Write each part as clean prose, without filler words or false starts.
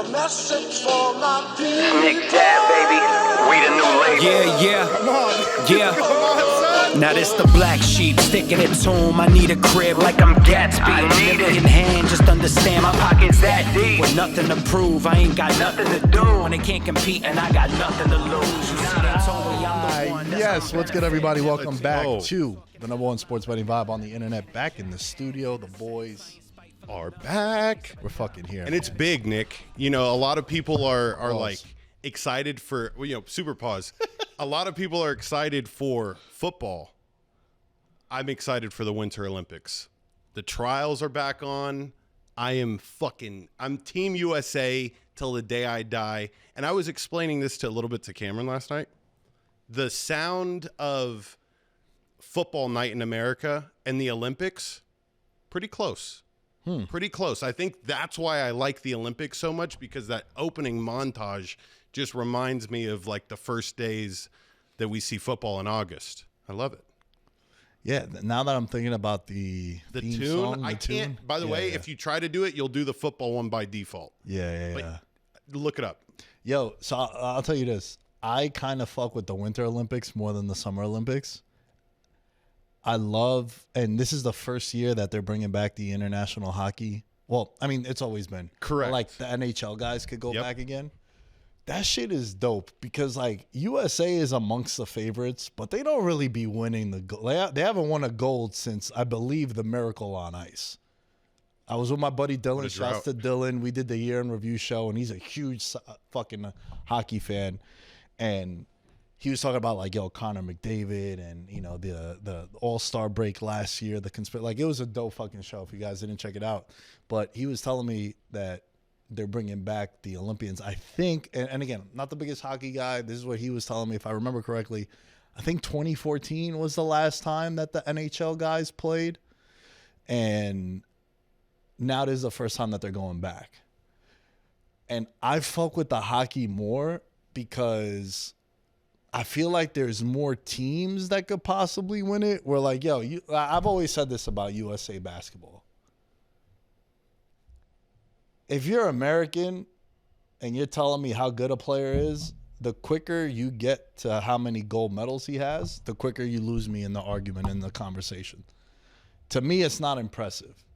a message for my people. Nick Dad, baby. We the new label. Yeah. Come on. Yeah. Come on, son. Now this the black sheep sticking its home. I need a crib like I'm Gatsby. I need it. In hand, just understand my Pockets that deep. with nothing to prove. I ain't got nothing to do. When they can't compete and I got nothing to lose. You see, they told me I'm the one. That's Yes, what's good, everybody? Welcome Let's back go. to the number one sports betting vibe on the internet. Back in the studio, the boys Are back. we're fucking here. And it's big, Nick. You know, a lot of people are Pause. like excited for, well, you know, super pause. A lot of people are excited for football. I'm excited for the Winter Olympics. The trials are back on. I'm Team USA till the day I die. And I was explaining this a little bit to Cameron last night. The sound of football night in America and the Olympics, pretty close. Pretty close. I think that's why I like the Olympics so much, because that opening montage just reminds me of like the first days that we see football in August. I love it. Yeah, now that I'm thinking about the theme Tune, song, I can't. By the way, if you try to do it, you'll do the football one by default. Yeah. But look it up. Yo, so I'll tell you this. I kind of fuck with the Winter Olympics more than the Summer Olympics. I love, and this is the first year that they're bringing back the international hockey. Well, I mean, it's always been. Correct. Like the NHL guys could go Yep. back again. That shit is dope because, like, USA is amongst the favorites, but they don't really be winning the gold. They haven't won a gold since, I believe, the Miracle on Ice. I was with my buddy What Dylan. a Shouts to Dylan. We did the year in review show, and he's a huge fucking hockey fan. And he was talking about, like, yo, Connor McDavid and, you know, the All-Star break last year, like, it was a dope fucking show if you guys didn't check it out. But he was telling me that they're bringing back the Olympians. I think, and again, not the biggest hockey guy. This is what he was telling me, if I remember correctly. I think 2014 was the last time that the NHL guys played. And now this is the first time that they're going back. And I fuck with the hockey more because I feel like there's more teams that could possibly win it. We're like, yo, I've always said this about USA basketball. If you're American and you're telling me how good a player is, the quicker you get to how many gold medals he has, the quicker you lose me in the argument, in the conversation. To me, it's not impressive.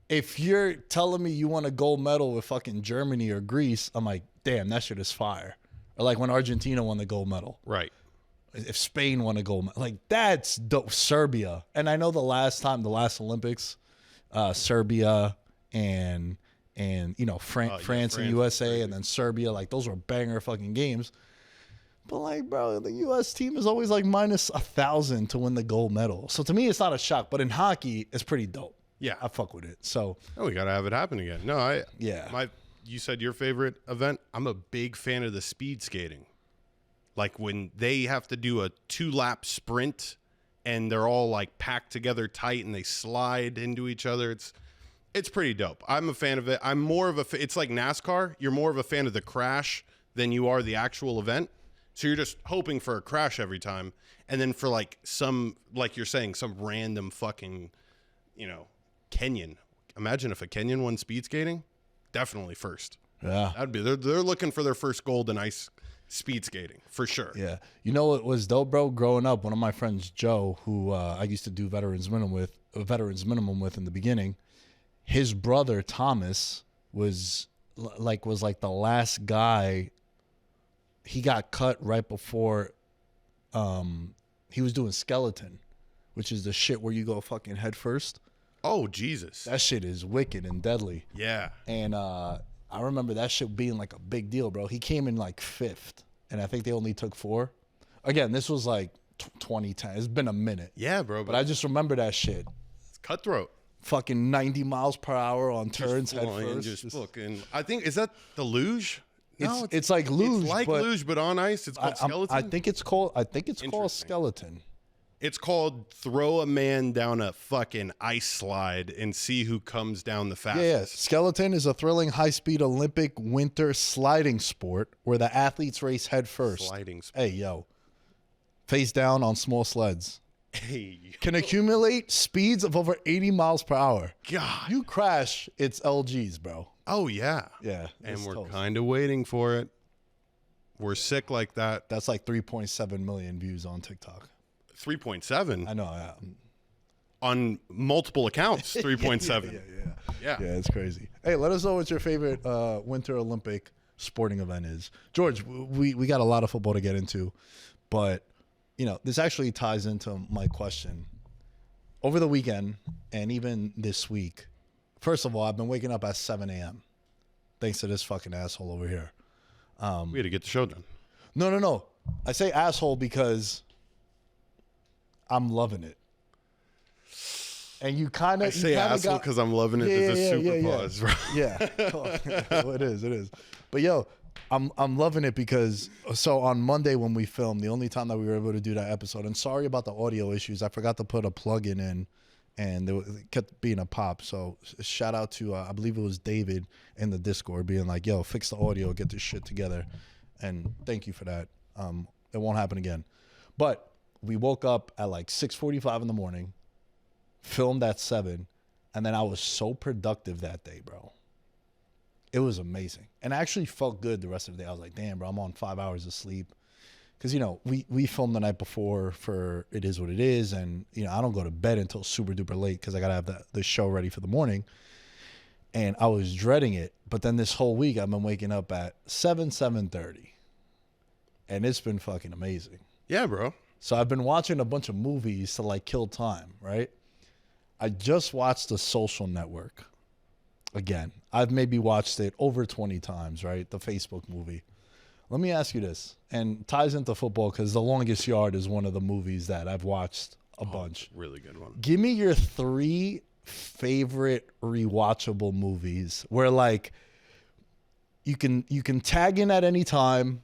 If you're telling me you won a gold medal with fucking Germany or Greece, I'm like, damn, that shit is fire. Or like when Argentina won the gold medal. Right. If Spain won a gold medal. Like, that's dope. Serbia. And I know the last Olympics, Serbia and you know, France and USA, and then Serbia, like, those were banger fucking games. But, like, bro, the U.S. team is always like minus 1,000 to win the gold medal. So to me, it's not a shock. But in hockey, it's pretty dope. Yeah. I fuck with it. So Oh, we got to have it happen again. No, Yeah. You said your favorite event. I'm a big fan of the speed skating. Like when they have to do a 2-lap sprint and they're all like packed together tight and they slide into each other. It's pretty dope. I'm a fan of it. I'm more of it's like NASCAR. You're more of a fan of the crash than you are the actual event. So you're just hoping for a crash every time. And then for like like you're saying, some random fucking, you know, Kenyan. Imagine if a Kenyan won speed skating. Definitely first. yeah. That'd be they're looking for their first gold in ice speed skating for sure. Yeah. You know what was dope, bro? Growing up, one of my friends, Joe, who I used to do Veterans Minimum with in the beginning, his brother Thomas was like the last guy. He got cut right before he was doing skeleton, which is the shit where you go fucking head first. Oh Jesus. That shit is wicked and deadly. Yeah. And I remember that shit being like a big deal, bro. He came in like 5th, and I think they only took 4. Again, this was like 2010. It's been a minute. Yeah, bro. But I just remember that shit. It's cutthroat. Fucking 90 miles per hour on turns head Flying, first. just fucking. I think, is that the luge? No, It's like luge. It's like but luge, but on ice. It's called skeleton. I think it's called Interesting. skeleton. It's called throw a man down a fucking ice slide and see who comes down the fastest. Yeah. Skeleton is a thrilling high-speed Olympic winter sliding sport where the athletes race head first. Sliding sport. Hey, yo. Face down on small sleds. can accumulate speeds of over 80 miles per hour. God. You crash, it's LGs, bro. Oh, yeah. Yeah. And it's we're toast. kind of waiting for it. We're sick like that. That's like 3.7 million views on TikTok. 3.7 I know. Yeah. on multiple accounts. 3.7. Yeah, it's crazy. Hey, let us know what your favorite Winter Olympic sporting event is. George, we got a lot of football to get into, but, you know, this actually ties into my question. Over the weekend and even this week, first of all, I've been waking up at 7 a.m. thanks to this fucking asshole over here. We had to get the show done. No. I say asshole because I'm loving it. And you kind of say asshole because I'm loving it. There's a super pause, bro. Yeah. Well, it is. But yo, I'm loving it because so on Monday when we filmed, the only time that we were able to do that episode, and sorry about the audio issues, I forgot to put a plug-in in, and it kept being a pop. So shout out to I believe it was David in the Discord being like, "Yo, fix the audio, get this shit together," and thank you for that. It won't happen again. But we woke up at like 6:45 in the morning, filmed at 7, and then I was so productive that day, bro. It was amazing. And I actually felt good the rest of the day. I was like, damn, bro, I'm on 5 hours of sleep. Because, you know, we filmed the night before for It Is What It Is. And, you know, I don't go to bed until super duper late because I got to have the show ready for the morning. And I was dreading it. But then this whole week, I've been waking up at 7:30. And it's been fucking amazing. Yeah, bro. So I've been watching a bunch of movies to, like, kill time, right? I just watched The Social Network. Again, I've maybe watched it over 20 times, right? The Facebook movie. Let me ask you this, and ties into football because The Longest Yard is one of the movies that I've watched a bunch. Really good one. Give me your 3 favorite rewatchable movies where, like, you can tag in at any time.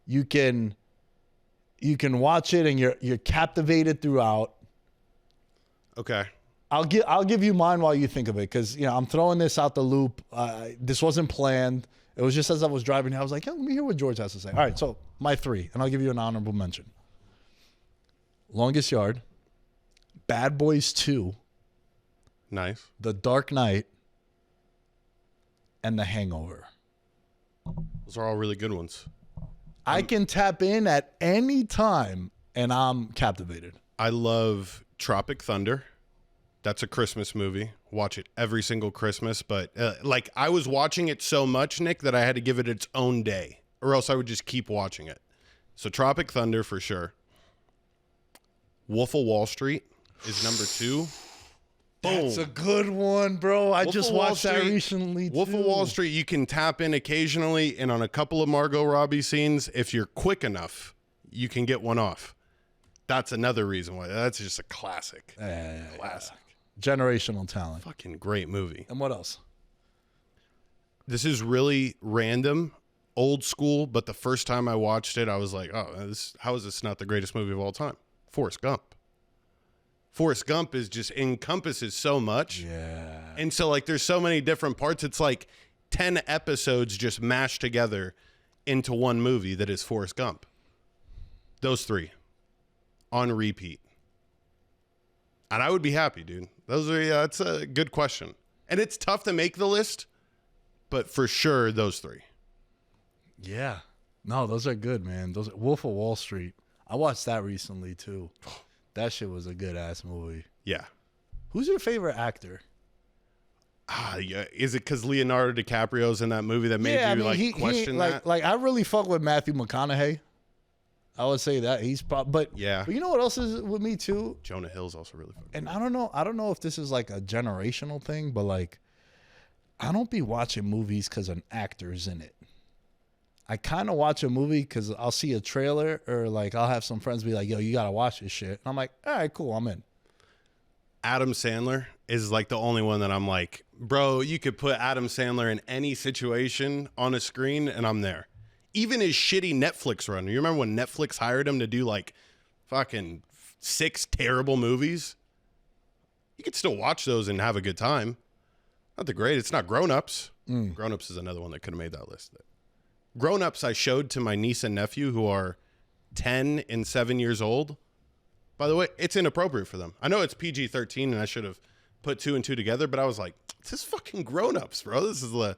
You can watch it and you're captivated throughout. Okay. I'll give you mine while you think of it because, you know, I'm throwing this out the loop. This wasn't planned. It was just as I was driving here, I was like, let me hear what George has to say. All right, so my 3, and I'll give you an honorable mention. Longest Yard, Bad Boys 2, Nice. The Dark Knight, and The Hangover. Those are all really good ones. I can tap in at any time, and I'm captivated. I love Tropic Thunder. That's a Christmas movie. Watch it every single Christmas. But like I was watching it so much, Nick, that I had to give it its own day or else I would just keep watching it. So Tropic Thunder for sure. Wolf of Wall Street is number 2. Boom. That's a good one, bro. I Wolf just of Wall watched that Street- recently, too. Wolf of Wall Street, you can tap in occasionally, and on a couple of Margot Robbie scenes, if you're quick enough, you can get one off. That's another reason why. That's just a classic. Classic. Generational talent. Fucking great movie. And what else? This is really random, old school, but the first time I watched it, I was like, oh, how is this not the greatest movie of all time? Forrest Gump. Forrest Gump is just encompasses so much. Yeah. And so, like, there's so many different parts. It's like 10 episodes just mashed together into one movie that is Forrest Gump. Those 3 on repeat. And I would be happy, dude. That's a good question. And it's tough to make the list, but for sure, those 3. Yeah. No, those are good, man. Those Wolf of Wall Street. I watched that recently, too. That shit was a good-ass movie. Yeah. Who's your favorite actor? Yeah. Is it because Leonardo DiCaprio's in that movie that made you question that? Like, I really fuck with Matthew McConaughey. I would say that he's but Yeah. But you know what else is with me too? Jonah Hill's also really fun. And I don't know if this is like a generational thing, but like, I don't be watching movies because an actor's in it. I kind of watch a movie because I'll see a trailer or like I'll have some friends be like, yo, you got to watch this shit. And I'm like, all right, cool, I'm in. Adam Sandler is like the only one that I'm like, bro, you could put Adam Sandler in any situation on a screen and I'm there. Even his shitty Netflix run. You remember when Netflix hired him to do like fucking 6 terrible movies? You could still watch those and have a good time. Not the great. It's not Grown Ups. Grown Ups is another one that could have made that list. Grown Ups I showed to my niece and nephew who are 10 and 7 years old. By the way, it's inappropriate for them. I know it's PG-13 and I should have put 2 and 2 together, but I was like, this is fucking grown-ups, bro. This is a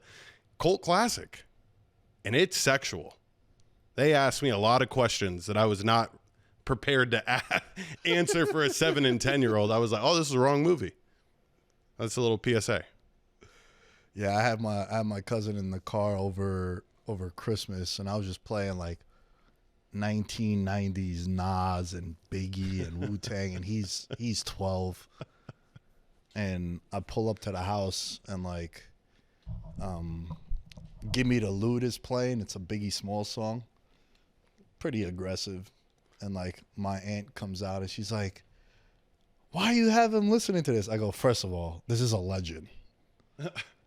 cult classic. And it's sexual. They asked me a lot of questions that I was not prepared to answer for a 7 and 10-year-old. I was like, oh, this is the wrong movie. That's a little PSA. Yeah, I had my cousin in the car over Christmas, and I was just playing like 1990s Nas and Biggie and Wu-Tang, and he's 12. And I pull up to the house and like Give Me the Loot is playing. It's a Biggie Smalls song. Pretty aggressive. And like my aunt comes out and she's like, why you have him listening to this? I go, first of all, this is a legend.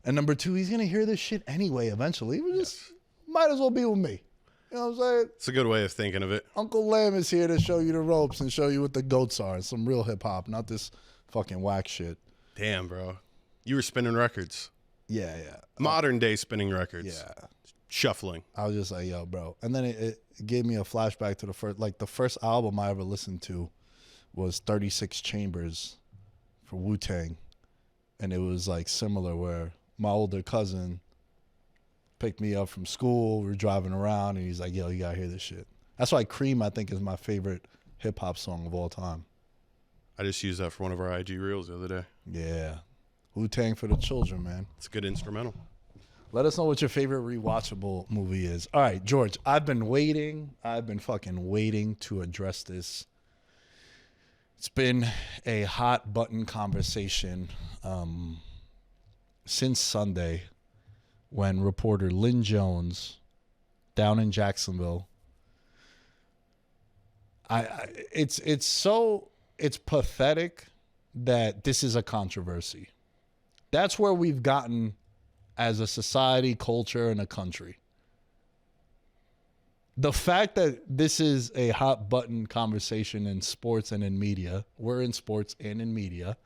And number 2, he's going to hear this shit anyway eventually. We just might as well be with me. You know what I'm saying? It's a good way of thinking of it. Uncle Lamb is here to show you the ropes and show you what the goats are. Some real hip hop, not this fucking whack shit. Damn, bro. You were spinning records. Yeah. Modern day spinning records. Yeah. Shuffling. I was just like, yo, bro. And then it gave me a flashback to the first album I ever listened to was 36 Chambers for Wu-Tang. And it was like similar where my older cousin picked me up from school. We were driving around and he's like, yo, you gotta hear this shit. That's why Cream, I think, is my favorite hip hop song of all time. I just used that for one of our IG reels the other day. Yeah. Wu-Tang for the children, man. It's a good instrumental. Let us know what your favorite rewatchable movie is. All right, George, I've been fucking waiting to address this. It's been a hot button conversation since Sunday when reporter Lynn Jones down in Jacksonville, it's pathetic that this is a controversy. That's where we've gotten as a society, culture, and a country. The fact that this is a hot button conversation in sports and in media, we're in sports and in media,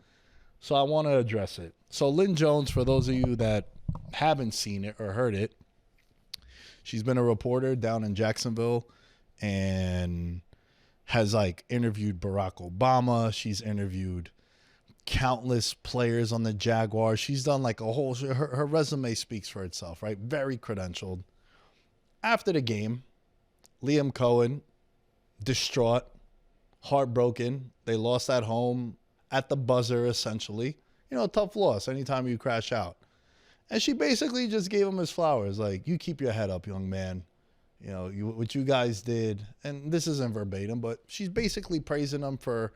so I want to address it. So Lynn Jones, for those of you that haven't seen it or heard it, she's been a reporter down in Jacksonville and has like interviewed Barack Obama. She's interviewed countless players on the Jaguars. She's done like a whole, her resume speaks for itself, right? Very credentialed. After the game, Liam Coen, distraught, heartbroken. They lost at home at the buzzer, essentially. You know, tough loss anytime you crash out. And she basically just gave him his flowers. Like, you keep your head up, young man. You know, what you guys did. And this isn't verbatim, but she's basically praising him for,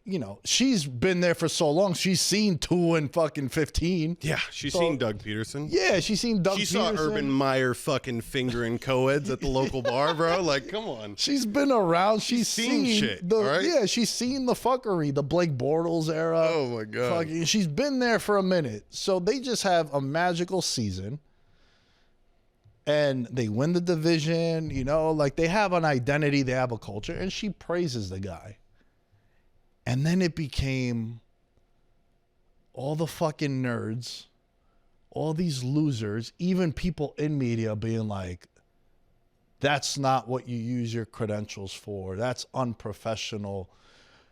you know, she's been there for so long. She's seen 2 and fucking 15. Yeah, she's seen Doug Peterson. Yeah, she's seen Doug Peterson. She saw Urban Meyer fucking fingering co-eds at the local bar, bro. Like, come on. She's been around. She's seen shit, the right? Yeah, she's seen the fuckery, the Blake Bortles era. Oh my god. She's been there for a minute. So they just have a magical season. And they win the division, you know, like they have an identity, they have a culture, and she praises the guy. And then it became all the fucking nerds, all these losers, even people in media being like, that's not what you use your credentials for. That's unprofessional.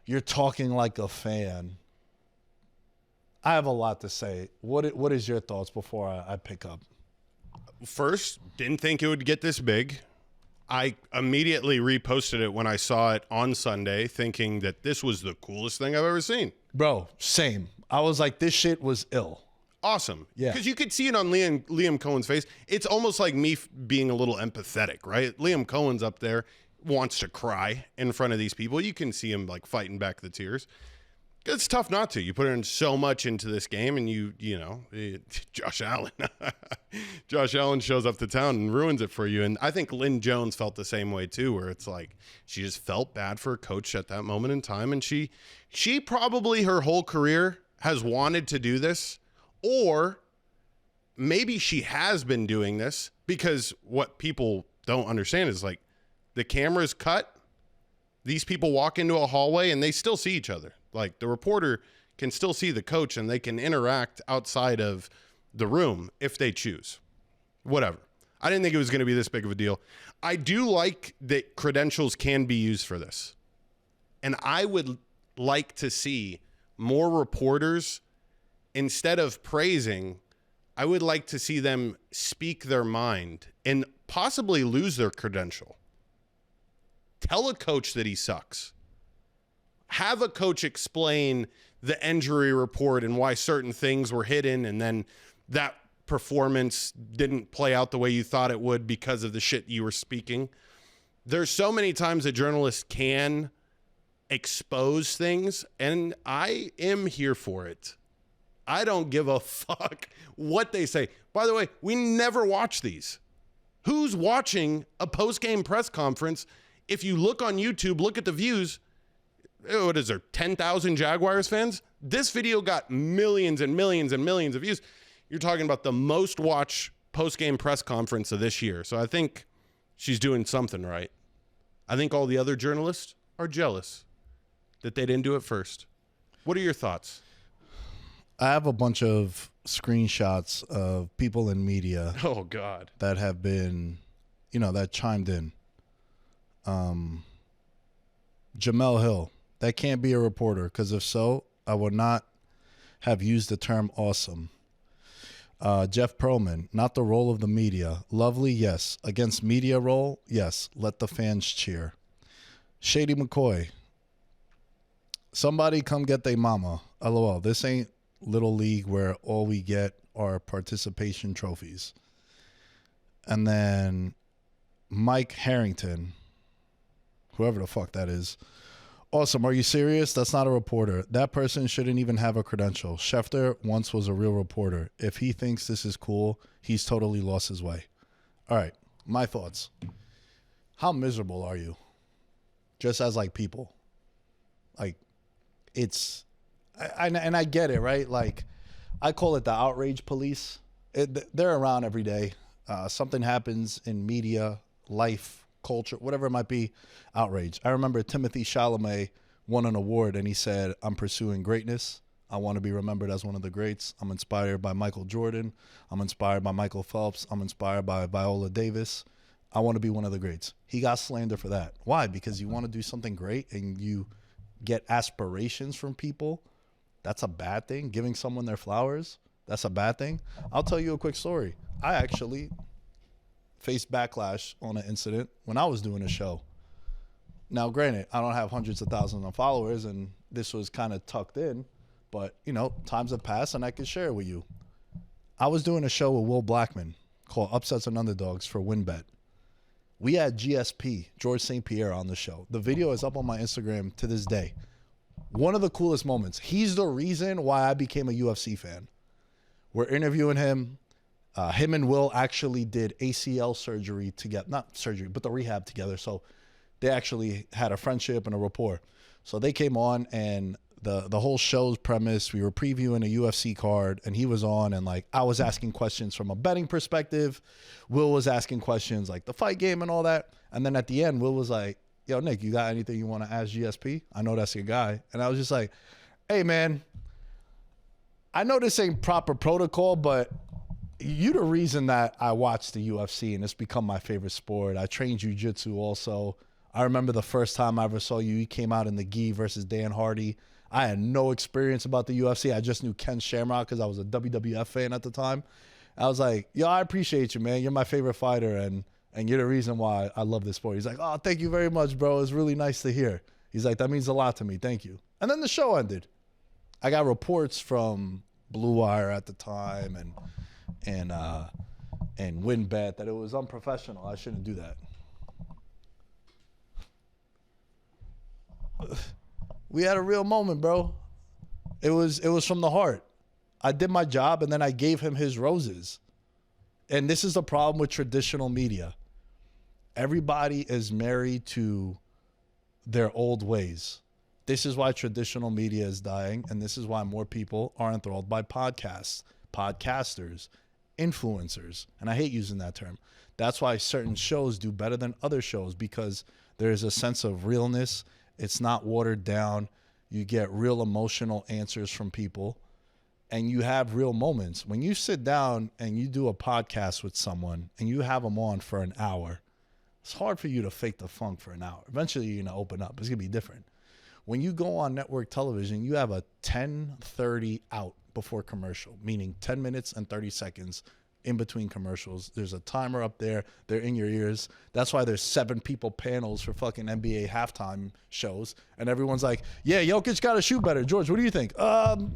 You're talking like a fan. I have a lot to say. What is your thoughts before I pick up? First, didn't think it would get this big. I immediately reposted it when I saw it on Sunday, thinking that this was the coolest thing I've ever seen. Bro, same. I was like, this shit was ill. Awesome. Yeah. Because you could see it on Liam Cohen's face. It's almost like me being a little empathetic, right? Liam Cohen's up there, wants to cry in front of these people. You can see him like fighting back the tears. It's tough not to. You put in so much into this game, and you know, Josh Allen. Josh Allen shows up to town and ruins it for you. And I think Lynn Jones felt the same way too, where it's like she just felt bad for a coach at that moment in time, and she probably her whole career has wanted to do this, or maybe she has been doing this because what people don't understand is like the camera's cut. These people walk into a hallway and they still see each other. Like the reporter can still see the coach and they can interact outside of the room if they choose. Whatever. I didn't think it was going to be this big of a deal. I do like that credentials can be used for this. And I would like to see more reporters, instead of praising, I would like to see them speak their mind and possibly lose their credential. Tell a coach that he sucks. Have a coach explain the injury report and why certain things were hidden, and then that performance didn't play out the way you thought it would because of the shit you were speaking. There's so many times a journalist can expose things, and I am here for it. I don't give a fuck what they say. By the way, we never watch these. Who's watching a post-game press conference? If you look on YouTube, look at the views. What is there, 10,000 Jaguars fans? This video got millions and millions and millions of views. You're talking about the most watched post-game press conference of this year. So I think she's doing something right. I think all the other journalists are jealous that they didn't do it first. What are your thoughts? I have a bunch of screenshots of people in media. Oh, God. That have been, that chimed in. Jamel Hill, that can't be a reporter, because if so, I would not have used the term awesome. Jeff Perlman, not the role of the media. Lovely, yes. Against media role, yes. Let the fans cheer. Shady McCoy, somebody come get they mama. LOL, this ain't Little League where all we get are participation trophies. And then Mike Harrington, whoever the fuck that is. Awesome. Are you serious? That's not a reporter. That person shouldn't even have a credential. Schefter once was a real reporter. If he thinks this is cool, he's totally lost his way. All right. My thoughts. How miserable are you? Just as like people. Like it's, and I get it, right? Like I call it the outrage police. They're around every day. Something happens in media, life, culture, whatever it might be, outrage. I remember Timothy Chalamet won an award and he said, I'm pursuing greatness. I want to be remembered as one of the greats. I'm inspired by Michael Jordan. I'm inspired by Michael Phelps. I'm inspired by Viola Davis. I want to be one of the greats. He got slandered for that. Why? Because you want to do something great and you get aspirations from people. That's a bad thing. Giving someone their flowers, that's a bad thing. I'll tell you a quick story. I actually faced backlash on an incident when I was doing a show. Now, granted, I don't have hundreds of thousands of followers, and this was kind of tucked in, but, times have passed, and I can share it with you. I was doing a show with Will Blackman called Upsets and Underdogs for WinBet. We had GSP, George St. Pierre, on the show. The video is up on my Instagram to this day. One of the coolest moments. He's the reason why I became a UFC fan. We're interviewing him. Him and Will actually did ACL surgery together. Not surgery, but the rehab together. So they actually had a friendship and a rapport. So they came on, and the whole show's premise, we were previewing a UFC card, and he was on, and like I was asking questions from a betting perspective. Will was asking questions like the fight game and all that. And then at the end, Will was like, yo, Nick, you got anything you want to ask GSP? I know that's your guy. And I was just like, hey, man, I know this ain't proper protocol, but you the reason that I watched the UFC, and it's become my favorite sport. I trained jiu-jitsu also. I remember the first time I ever saw you, you came out in the gi versus Dan Hardy. I had no experience about the UFC. I just knew Ken Shamrock because I was a WWF fan at the time. I was like, yo, I appreciate you, man. You're my favorite fighter, and you're the reason why I love this sport. He's like, oh, thank you very much, bro. It's really nice to hear. He's like, that means a lot to me. Thank you. And then the show ended. I got reports from Blue Wire at the time and WinBet that it was unprofessional. I shouldn't do that. We had a real moment, bro. It was from the heart. I did my job, and then I gave him his roses. And this is the problem with traditional media. Everybody is married to their old ways. This is why traditional media is dying, and this is why more people are enthralled by podcasts, podcasters, influencers. And I hate using that term. That's why certain shows do better than other shows, because there is a sense of realness. It's not watered down. You get real emotional answers from people, and you have real moments. When you sit down and you do a podcast with someone and you have them on for an hour, it's hard for you to fake the funk for an hour. Eventually, you're going to open up. It's going to be different. When you go on network television, you have a 10:30 out before commercial, meaning 10 minutes and 30 seconds in between commercials. There's a timer up there. They're in your ears. That's why there's 7 people panels for fucking NBA halftime shows. And everyone's like, yeah, Jokic got to shoot better. George, what do you think?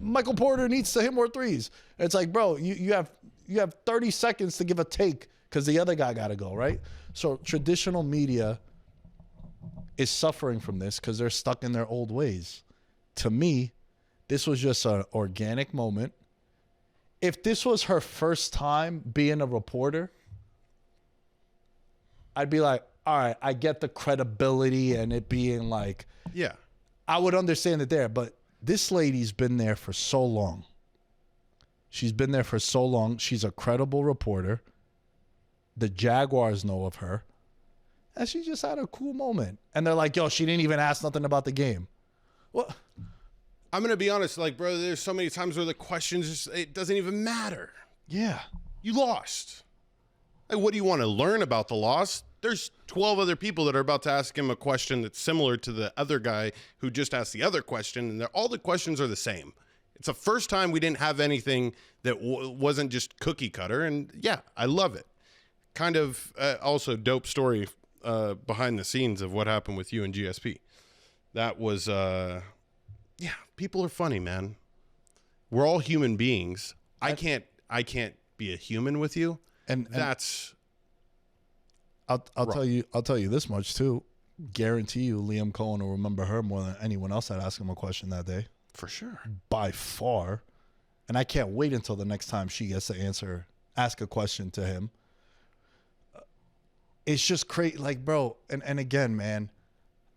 Michael Porter needs to hit more threes. It's like, bro, you have 30 seconds to give a take because the other guy got to go, right? So traditional media is suffering from this because they're stuck in their old ways. To me, this was just an organic moment. If this was her first time being a reporter, I'd be like, all right, I get the credibility and it being like, Yeah. I would understand it there. But this lady's been there for so long. She's been there for so long. She's a credible reporter. The Jaguars know of her. And she just had a cool moment. And they're like, yo, she didn't even ask nothing about the game. Well, I'm going to be honest, like, bro, there's so many times where the questions, it doesn't even matter. yeah. You lost. Like, what do you want to learn about the loss? There's 12 other people that are about to ask him a question that's similar to the other guy who just asked the other question, and all the questions are the same. It's the first time we didn't have anything that wasn't just cookie cutter, and yeah, I love it. Kind of also dope story behind the scenes of what happened with you and GSP. That was... yeah, people are funny, man. We're all human beings. I can't be a human with you. And that's I'll tell you this much too. Guarantee you Liam Coen will remember her more than anyone else that asked him a question that day. for sure. By far. And I can't wait until the next time she gets to ask a question to him. It's just crazy. Like, bro, and again, man,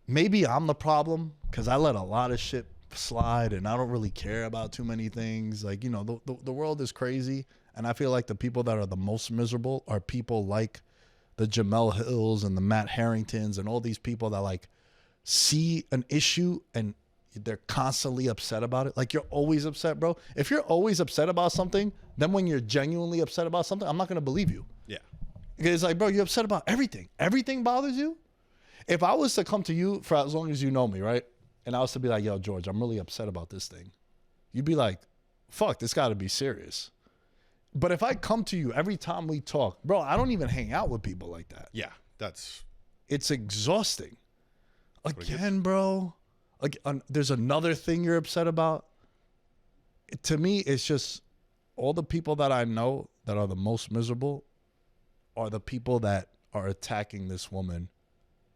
maybe I'm the problem because I let a lot of shit slide and I don't really care about too many things. Like, you know, the world is crazy. And I feel like the people that are the most miserable are people like the Jamel Hills and the Matt Harringtons and all these people that like see an issue and they're constantly upset about it. Like, you're always upset, bro. If you're always upset about something, then when you're genuinely upset about something, I'm not going to believe you. Yeah. It's like, bro, you're upset about everything. Everything bothers you? If I was to come to you for as long as you know me, right? And I was to be like, yo, George, I'm really upset about this thing. You'd be like, fuck, this got to be serious. But if I come to you every time we talk, bro, I don't even hang out with people like that. Yeah. That's It's exhausting. Again, bro. Like, there's another thing you're upset about. To me, it's just all the people that I know that are the most miserable are the people that are attacking this woman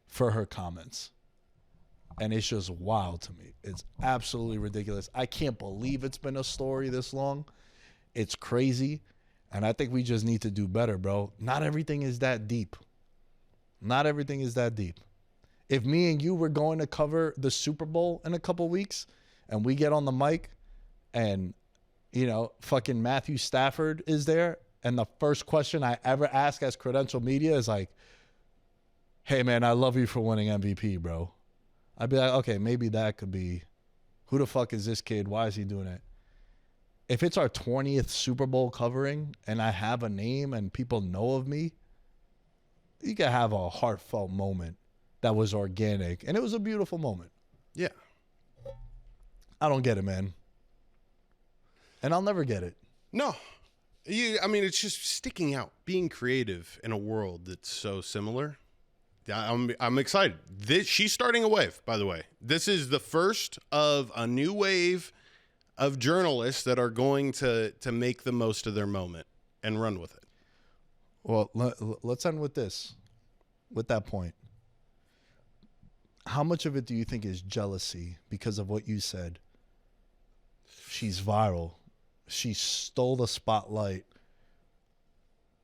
for her comments. And it's just wild to me. It's absolutely ridiculous. I can't believe it's been a story this long. It's crazy. And I think we just need to do better, bro. Not everything is that deep. Not everything is that deep. If me and you were going to cover the Super Bowl in a couple weeks and we get on the mic and, you know, fucking Matthew Stafford is there and the first question I ever ask as credential media is like, hey, man, I love you for winning MVP, bro. I'd be like, okay, maybe that could be, who the fuck is this kid? Why is he doing it? If it's our 20th Super Bowl covering and I have a name and people know of me, you can have a heartfelt moment that was organic. And it was a beautiful moment. yeah. I don't get it, man. And I'll never get it. No. I mean, it's just sticking out, being creative in a world that's so similar. I'm excited. She's starting a wave, by the way. This is the first of a new wave of journalists that are going to make the most of their moment and run with it. Well, let's end with this, with that point. How much of it do you think is jealousy because of what you said? She's viral. She stole the spotlight.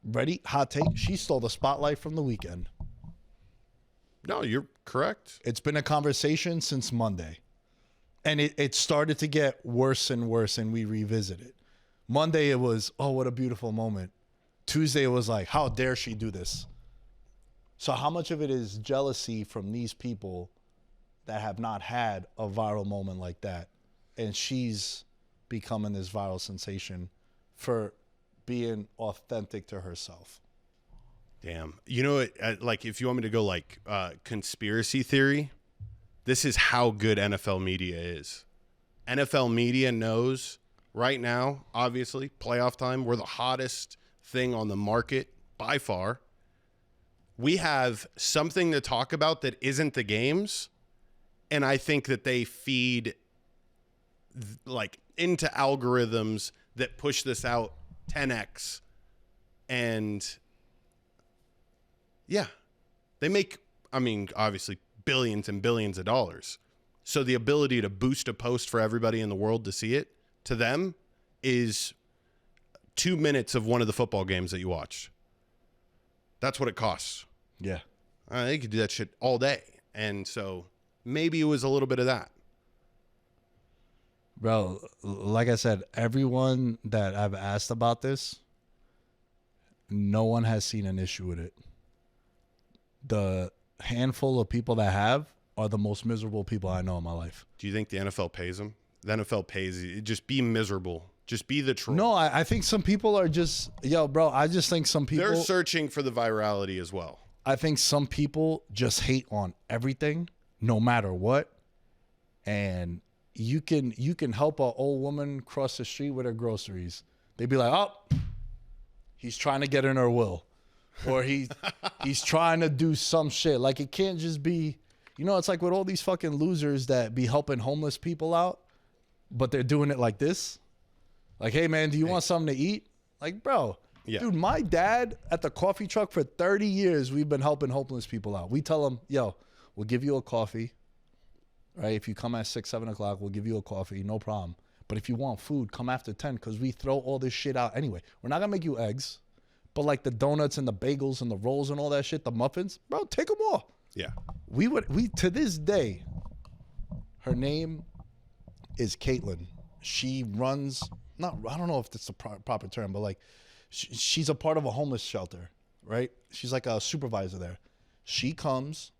Ready? Hot take. She stole the spotlight from the weekend. No, you're correct. It's been a conversation since Monday. And it started to get worse and worse, and we revisit it. Monday, it was, oh, what a beautiful moment. Tuesday, it was like, how dare she do this? So how much of it is jealousy from these people that have not had a viral moment like that? And she's becoming this viral sensation for being authentic to herself. Damn. You know, like, if you want me to go like conspiracy theory, this is how good NFL media is. NFL media knows right now, obviously, playoff time, we're the hottest thing on the market by far. We have something to talk about that isn't the games, and I think that they feed like into algorithms that push this out 10x. And yeah, they make, I mean, obviously billions and billions of dollars. So the ability to boost a post for everybody in the world to see it, to them, is 2 minutes of one of the football games that you watched. That's what it costs. Yeah. They could do that shit all day. And so maybe it was a little bit of that. Bro, like I said, everyone that I've asked about this, no one has seen an issue with it. The handful of people that have are the most miserable people I know in my life. Do you think the NFL pays them? The NFL pays you. Just be miserable. Just be the troll. No, I think some people are just, bro, I just think some people. They're searching for the virality as well. I think some people just hate on everything, no matter what. And you can help an old woman cross the street with her groceries. They'd be like, oh, he's trying to get in her will. Or he's trying to do some shit. Like, it can't just be, it's like with all these fucking losers that be helping homeless people out, but they're doing it like this. Like, hey, man, do you want something to eat? Like, bro, dude, my dad at the coffee truck for 30 years, we've been helping homeless people out. We tell them, we'll give you a coffee, right? If you come at 6, 7 o'clock, we'll give you a coffee, no problem. But if you want food, come after 10 because we throw all this shit out anyway. We're not going to make you eggs, but like the donuts and the bagels and the rolls and all that shit, the muffins, bro, take them all. Yeah. We to this day, her name is Caitlin. She runs, I don't know if that's the proper term, but like she's a part of a homeless shelter, right? She's like a supervisor there. She comes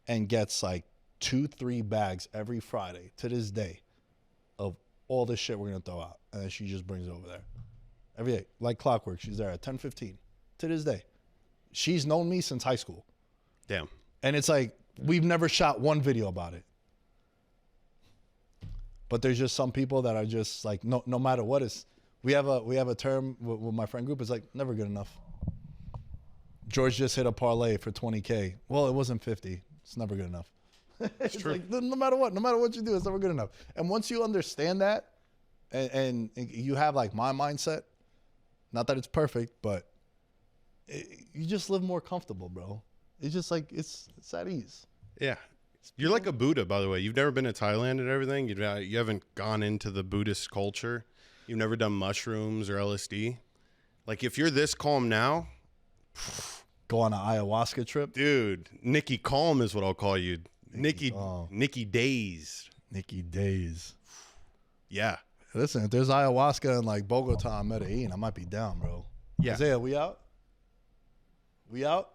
and gets like 2-3 bags every Friday to this day of all this shit we're going to throw out. And then she just brings it over there. Every day, like clockwork. She's there at 10:15 to this day. She's known me since high school. Damn. And it's like, we've never shot one video about it. But there's just some people that are just like, no matter what is, we have a term with my friend group. It's like, never good enough. George just hit a parlay for 20K. Well, it wasn't 50. It's never good enough. It's true. Like, no matter what you do, it's never good enough. And once you understand that, and you have like my mindset, not that it's perfect, but you just live more comfortable, bro. It's just like, it's at ease. Yeah. You're like a Buddha, by the way. You've never been to Thailand and everything. You haven't gone into the Buddhist culture. You've never done mushrooms or LSD. Like, if you're this calm now, go on an ayahuasca trip, dude. Nikki Calm is what I'll call you. Nikki Dais. Nikki Dais. Yeah. Listen, if there's ayahuasca in like Bogota and Medellin, I might be down, bro. Yeah. Isaiah, we out? We out?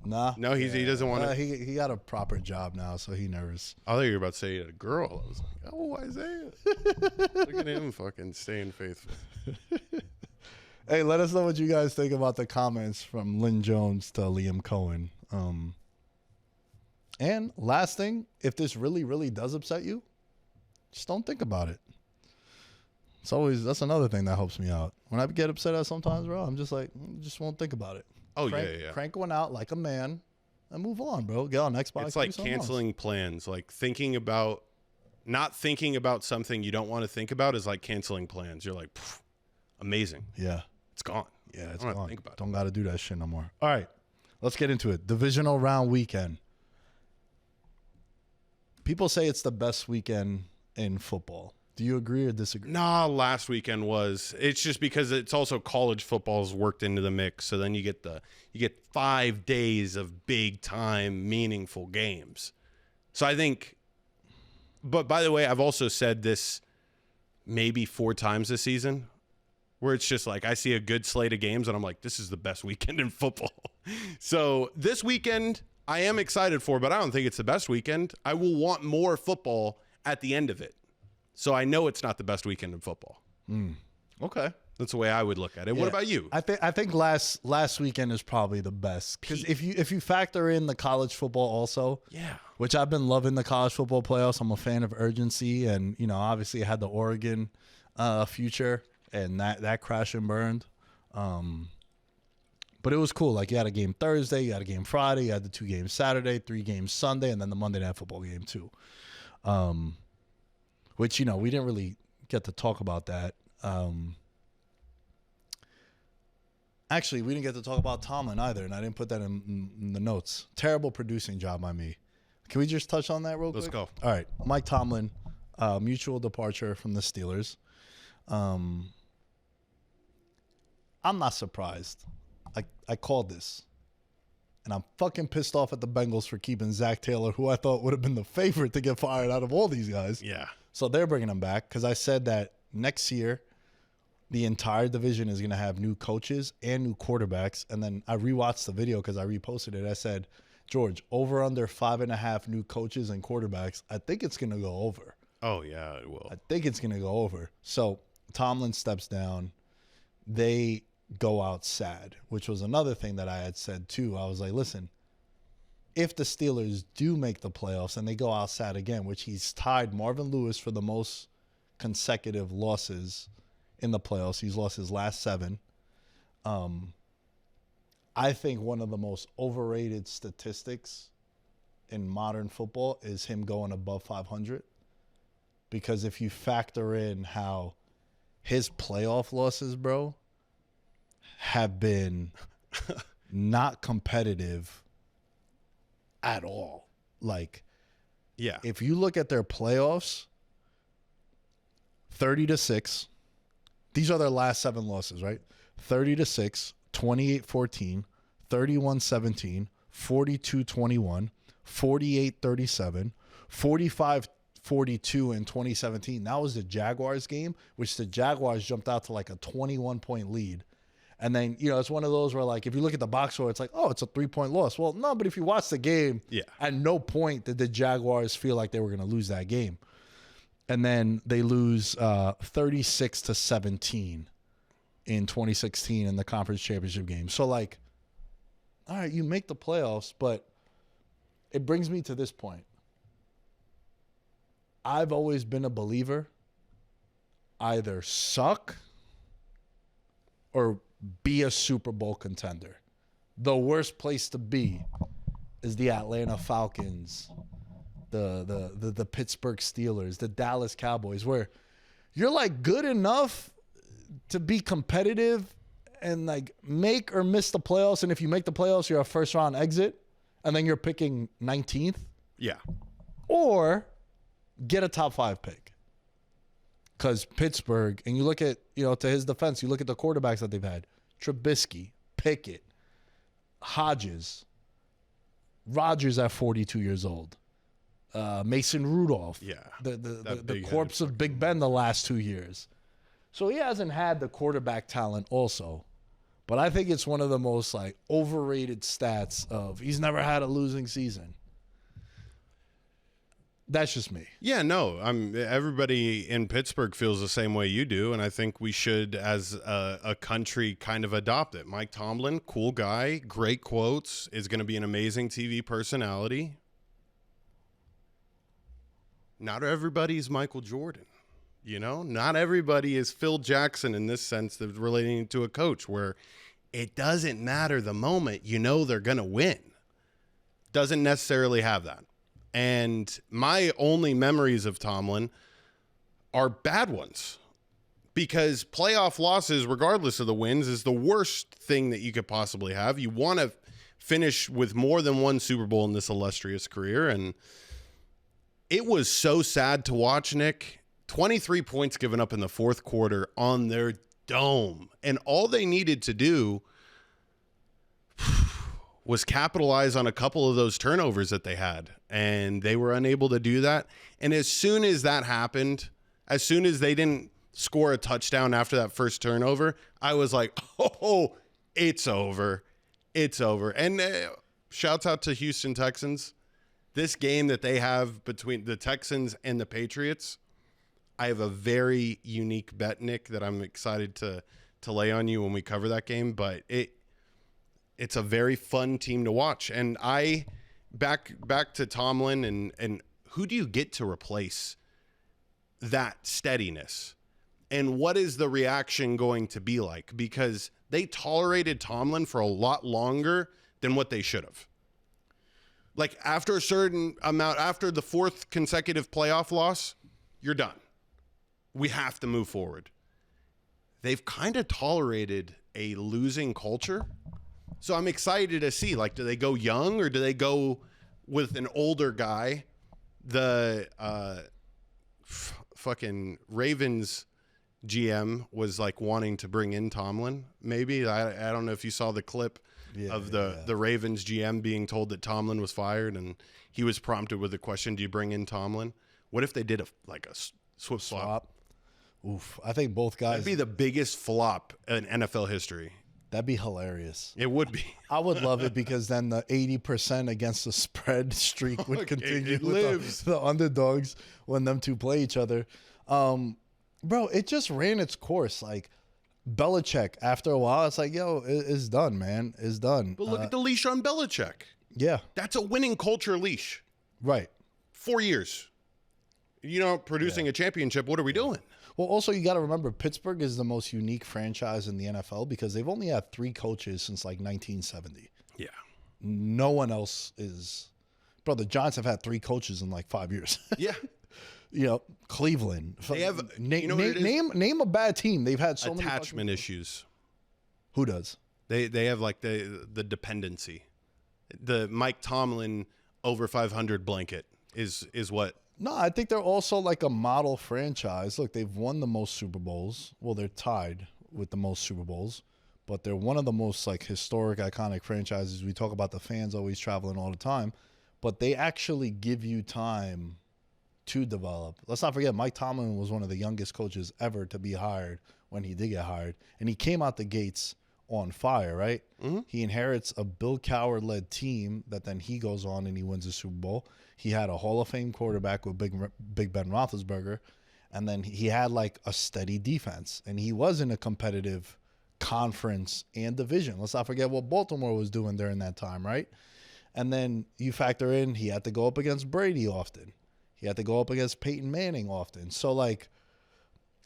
Nah. No, he doesn't want to. He got a proper job now, so he nervous. I thought you were about to say a girl. I was like, oh, Isaiah. Look at him fucking staying faithful. Hey, let us know what you guys think about the comments from Lynn Jones to Liam Coen. And last thing, if this really, really does upset you, just don't think about it. That's another thing that helps me out. When I get upset at sometimes, bro, I'm just like, just won't think about it. Oh, yeah. Crank one out like a man and move on, bro. Get on Xbox. It's like canceling plans. Like not thinking about something you don't want to think about is like canceling plans. You're like, amazing. Yeah. It's gone. Yeah, it's gone. gone. Think about don't got to do that shit no more. All right. Let's get into it. Divisional round weekend. People say it's the best weekend in football. Do you agree or disagree? Nah, last weekend was. It's just because it's also college football's worked into the mix. So then you get 5 days of big time meaningful games. So I think, but by the way, I've also said this maybe 4 times this season, where it's just like I see a good slate of games and I'm like, this is the best weekend in football. So this weekend I am excited for, but I don't think it's the best weekend. I will want more football at the end of it. So I know it's not the best weekend in football. Okay. That's the way I would look at it. What about you? I think last weekend is probably the best because if you factor in the college football also, which I've been loving the college football playoffs. I'm a fan of urgency, and obviously I had the Oregon future and that crash and burned. But it was cool. Like you had a game Thursday, you had a game Friday, you had the 2 games Saturday, 3 games Sunday, and then the Monday Night Football game too. Which we didn't really get to talk about that. Actually, we didn't get to talk about Tomlin either, and I didn't put that in the notes. Terrible producing job by me. Can we just touch on that real quick? Let's go. All right. Mike Tomlin, mutual departure from the Steelers. I'm not surprised. I called this, and I'm fucking pissed off at the Bengals for keeping Zach Taylor, who I thought would have been the favorite to get fired out of all these guys. Yeah. So they're bringing him back because I said that next year the entire division is going to have new coaches and new quarterbacks. And then I rewatched the video because I reposted it. I said, George, over under 5.5 new coaches and quarterbacks. I think it's going to go over. Oh, yeah, it will. I think it's going to go over. So Tomlin steps down. They go out sad, which was another thing that I had said too. I was like, listen, if the Steelers do make the playoffs and they go out sad again, which he's tied Marvin Lewis for the most consecutive losses in the playoffs. He's lost his last 7. I think one of the most overrated statistics in modern football is him going above 500. Because if you factor in how his playoff losses, bro, have been not competitive at all. Like, yeah, if you look at their playoffs, 30-6. These are their last 7 losses, right? 30-6, 28-14, 31-17, 42-21, 48-37, 45-42 in 2017. That was the Jaguars game, which the Jaguars jumped out to like a 21-point lead. And then, it's one of those where, like, if you look at the box score, it's like, oh, it's a 3-point loss. Well, no, but if you watch the game, at no point did the Jaguars feel like they were going to lose that game. And then they lose 36-17 in 2016 in the conference championship game. So, like, all right, you make the playoffs, but it brings me to this point. I've always been a believer. Either suck or be a Super Bowl contender. The worst place to be is the Atlanta Falcons, the Pittsburgh Steelers, the Dallas Cowboys, where you're like good enough to be competitive and like make or miss the playoffs. And if you make the playoffs, you're a first round exit and then you're picking 19th. Yeah. Or get a top 5 pick. Because Pittsburgh, and you look at, to his defense, you look at the quarterbacks that they've had. Trubisky, Pickett, Hodges, Rodgers at 42 years old. Mason Rudolph. Yeah. The corpse of Big Ben the last 2 years. So he hasn't had the quarterback talent also. But I think it's one of the most like overrated stats of he's never had a losing season. That's just me. Yeah, no. Everybody in Pittsburgh feels the same way you do, and I think we should, as a country, kind of adopt it. Mike Tomlin, cool guy, great quotes, is going to be an amazing TV personality. Not everybody's Michael Jordan, Not everybody is Phil Jackson in this sense of relating to a coach, where it doesn't matter the moment, they're going to win. Doesn't necessarily have that. And my only memories of Tomlin are bad ones, because playoff losses, regardless of the wins, is the worst thing that you could possibly have. You want to finish with more than one Super Bowl in this illustrious career. And it was so sad to watch, Nick. 23 points given up in the fourth quarter on their dome. And all they needed to do was capitalize on a couple of those turnovers that they had, and they were unable to do that. And as soon as that happened, as soon as they didn't score a touchdown after that first turnover, I was like, oh, it's over. It's over. And shouts out to Houston Texans. This game that they have between the Texans and the Patriots, I have a very unique bet, Nick, that I'm excited to to lay on you when we cover that game, but it's a very fun team to watch. And back to Tomlin and who do you get to replace that steadiness? And what is the reaction going to be like? Because they tolerated Tomlin for a lot longer than what they should have. Like after a certain amount, after the 4th consecutive playoff loss, you're done. We have to move forward. They've kind of tolerated a losing culture. So I'm excited to see, like, do they go young or do they go with an older guy? The fucking Ravens GM was like wanting to bring in Tomlin. Maybe I don't know if you saw the clip of the Ravens GM being told that Tomlin was fired, and he was prompted with the question, "Do you bring in Tomlin?" What if they did a swap? Oof, I think both guys. That'd be the biggest flop in NFL history. That'd be hilarious. It would be. I would love it because then the 80% against the spread streak would continue. It with lives. the underdogs when them two play each other. Bro, it just ran its course. Like Belichick, after a while, it's like, yo, it's done, man. It's done. But look at the leash on Belichick. Yeah. That's a winning culture leash. Right. 4 years. Producing a championship. What are we doing? Well, also, you got to remember, Pittsburgh is the most unique franchise in the NFL because they've only had 3 coaches since like 1970. Yeah. No one else is. Bro, the Giants have had 3 coaches in like 5 years. Yeah. Cleveland. They have name a bad team. They've had so many attachment issues. Who does? They have like the dependency. The Mike Tomlin over 500 blanket is what. No, I think they're also like a model franchise. Look, they've won the most Super Bowls. Well, they're tied with the most Super Bowls, but they're one of the most like historic, iconic franchises. We talk about the fans always traveling all the time, but they actually give you time to develop. Let's not forget, Mike Tomlin was one of the youngest coaches ever to be hired when he did get hired, and he came out the gates on fire, right? Mm-hmm. He inherits a Bill Cowher-led team that then he goes on and he wins the Super Bowl. He had a Hall of Fame quarterback with Big Ben Roethlisberger, and then he had like a steady defense, and he was in a competitive conference and division. Let's not forget what Baltimore was doing during that time, right? And then you factor in he had to go up against Brady often. He had to go up against Peyton Manning often. So, like,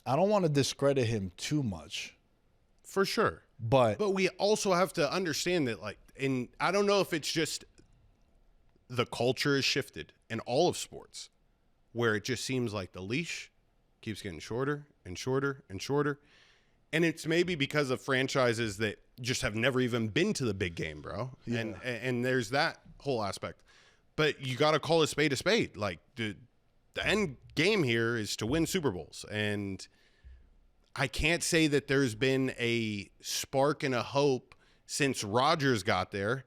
I don't want to discredit him too much. For sure. But we also have to understand that, like, I don't know if it's just the culture has shifted in all of sports, where it just seems like the leash keeps getting shorter and shorter and shorter. And it's maybe because of franchises that just have never even been to the big game, bro. Yeah. And there's that whole aspect. But you got to call a spade a spade. Like, the end game here is to win Super Bowls. And I can't say that there's been a spark and a hope since Rodgers got there.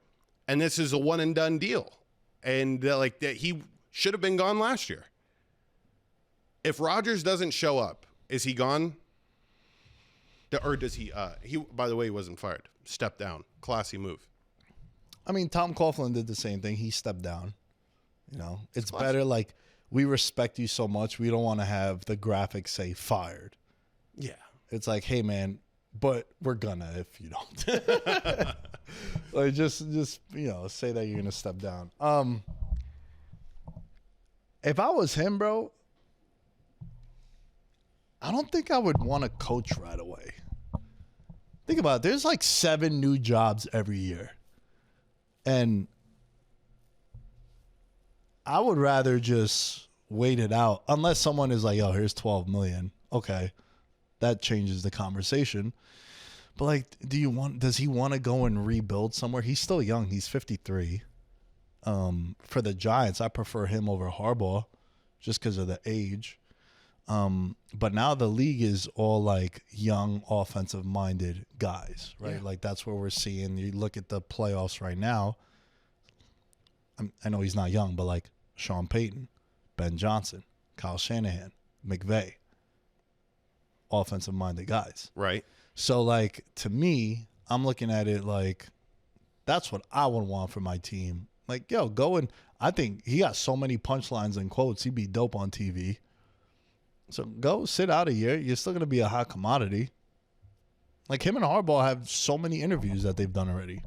And this is a one-and-done deal. And that he should have been gone last year. If Rodgers doesn't show up, is he gone? Or does he, by the way, he wasn't fired. Stepped down. Classy move. I mean, Tom Coughlin did the same thing. He stepped down. It's better, like, we respect you so much, we don't want to have the graphics say fired. Yeah. It's like, hey, man, but we're gonna if you don't. Like, just say that you're going to step down. If I was him, bro, I don't think I would want to coach right away. Think about it. There's like 7 new jobs every year. And I would rather just wait it out, unless someone is like, yo, here's $12 million. Okay. That changes the conversation. But like, does he want to go and rebuild somewhere? He's still young. He's 53. For the Giants, I prefer him over Harbaugh just because of the age. But now the league is all like young, offensive-minded guys, right? Yeah. Like, that's where we're seeing. You look at the playoffs right now. I know he's not young, but like Sean Payton, Ben Johnson, Kyle Shanahan, McVay, offensive-minded guys. Right. So, like, to me, I'm looking at it like that's what I would want for my team. Like, yo, go and I think he got so many punchlines and quotes. He'd be dope on TV. So go sit out a year. You're still going to be a hot commodity. Like him and Harbaugh have so many interviews that they've done already.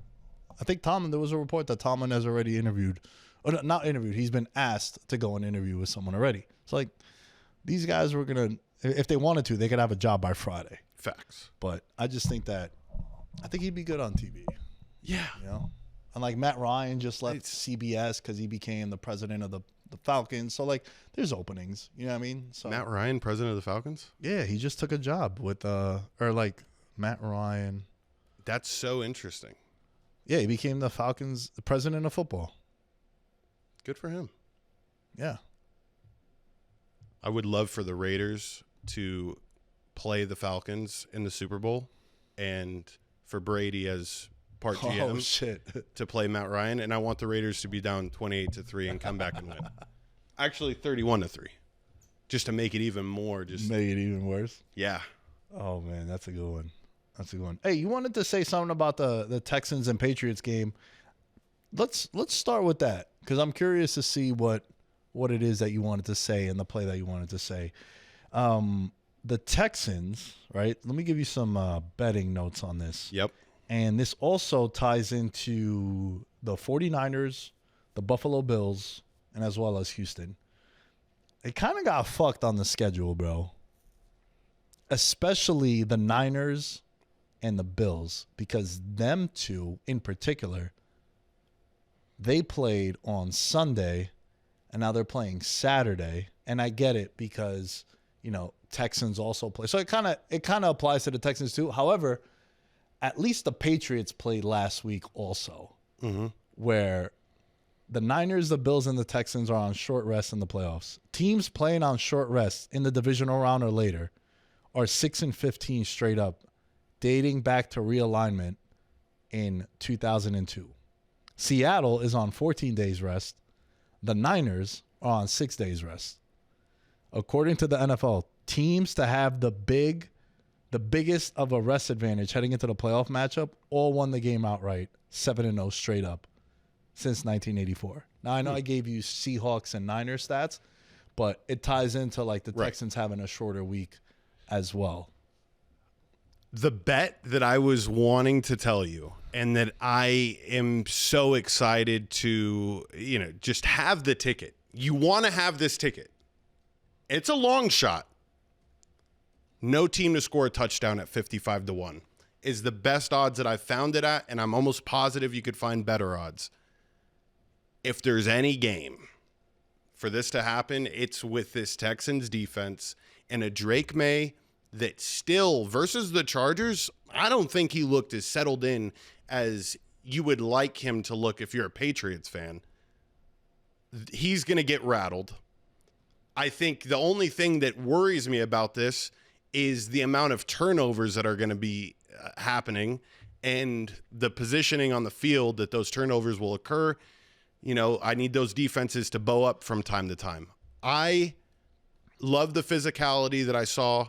I think Tomlin, there was a report that Tomlin has already interviewed, or not interviewed, he's been asked to go and interview with someone already. It's like these guys were going to, if they wanted to, they could have a job by Friday. Facts. But I just think he'd be good on TV. Yeah. You know? And like Matt Ryan just left CBS because he became the president of the Falcons. So like there's openings. You know what I mean? So Matt Ryan, president of the Falcons? yeah, he just took a job with Matt Ryan. That's so interesting. Yeah, he became the Falcons, the president of football. Good for him. Yeah. I would love for the Raiders to play the Falcons in the Super Bowl and for Brady as part GM to play Matt Ryan. And I want the Raiders to be down 28-3 and come back and win. Actually, 31-3. Just to make it even more. Just make it even worse. Yeah. Oh, man, that's a good one. That's a good one. Hey, you wanted to say something about the Texans and Patriots game. Let's start with that because I'm curious to see what it is that you wanted to say and the play that you wanted to say. The Texans, right? Let me give you some betting notes on this. Yep. And this also ties into the 49ers, the Buffalo Bills, and as well as Houston. They kind of got fucked on the schedule, bro. Especially the Niners and the Bills, because them two in particular, they played on Sunday and now they're playing Saturday. And I get it because, you know, Texans also play. So it kind of applies to the Texans too. However, at least the Patriots played last week also, where the Niners, the Bills, and the Texans are on short rest in the playoffs. Teams playing on short rest in the divisional round or later are 6-15 straight up, dating back to realignment in 2002. Seattle is on 14 days rest. The Niners are on 6 days rest. According to the NFL, teams to have the biggest of a rest advantage heading into the playoff matchup all won the game outright, 7-0 straight up since 1984. Now, I know I gave you Seahawks and Niners stats, but it ties into like the Texans having a shorter week as well. The bet that I was wanting to tell you and that I am so excited to, you know, just have the ticket. You want to have this ticket. It's a long shot. No team to score a touchdown at 55-1 is the best odds that I've found it at, and I'm almost positive you could find better odds. If there's any game for this to happen, it's with this Texans defense and a Drake May that still, versus the Chargers, I don't think he looked as settled in as you would like him to look if you're a Patriots fan. He's going to get rattled. I think the only thing that worries me about this is the amount of turnovers that are going to be happening and the positioning on the field that those turnovers will occur. You know, I need those defenses to bow up from time to time. I love the physicality that I saw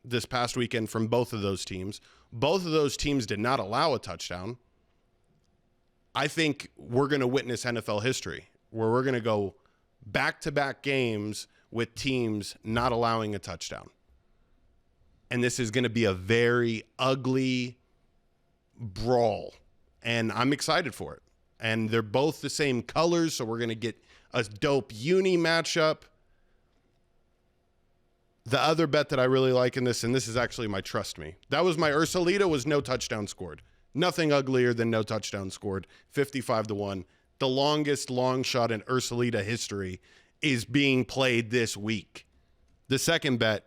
this past weekend from both of those teams. Both of those teams did not allow a touchdown. I think we're going to witness NFL history where we're going to go back-to-back games with teams not allowing a touchdown. And this is going to be a very ugly brawl. And I'm excited for it. And they're both the same colors, so we're going to get a dope uni matchup. The other bet that I really like in this, and this is actually my trust me. That was my Ursulita, was no touchdown scored. Nothing uglier than no touchdown scored. 55-1. The longest long shot in Ursulita history is being played this week. The second bet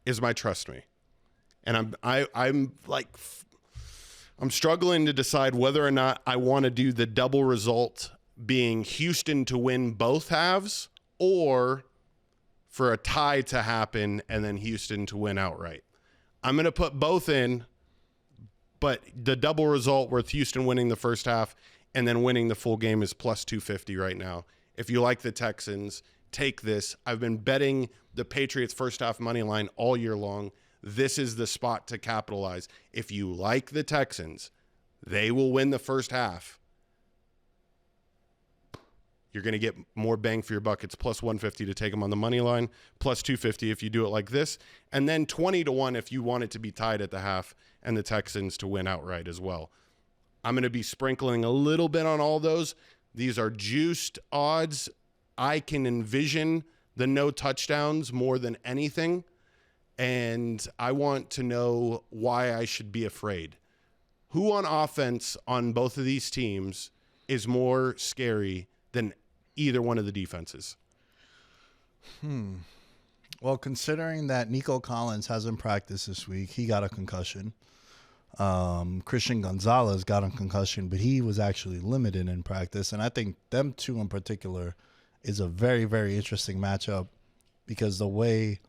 is my trust me. And I'm struggling to decide whether or not I want to do the double result being Houston to win both halves or for a tie to happen and then Houston to win outright. I'm going to put both in, but the double result with Houston winning the first half and then winning the full game is plus 250 right now. If you like the Texans, take this. I've been betting the Patriots first half money line all year long. This is the spot to capitalize. If you like the Texans, they will win the first half. You're going to get more bang for your buck. It's plus 150 to take them on the money line, plus 250 if you do it like this, and then 20-1 if you want it to be tied at the half and the Texans to win outright as well. I'm going to be sprinkling a little bit on all those. These are juiced odds. I can envision the no touchdowns more than anything, and I want to know why I should be afraid. Who on offense on both of these teams is more scary than either one of the defenses? Well, considering that Nico Collins hasn't practiced this week, he got a concussion. Christian Gonzalez got a concussion, but he was actually limited in practice. And I think them two in particular is a very, very interesting matchup because the way,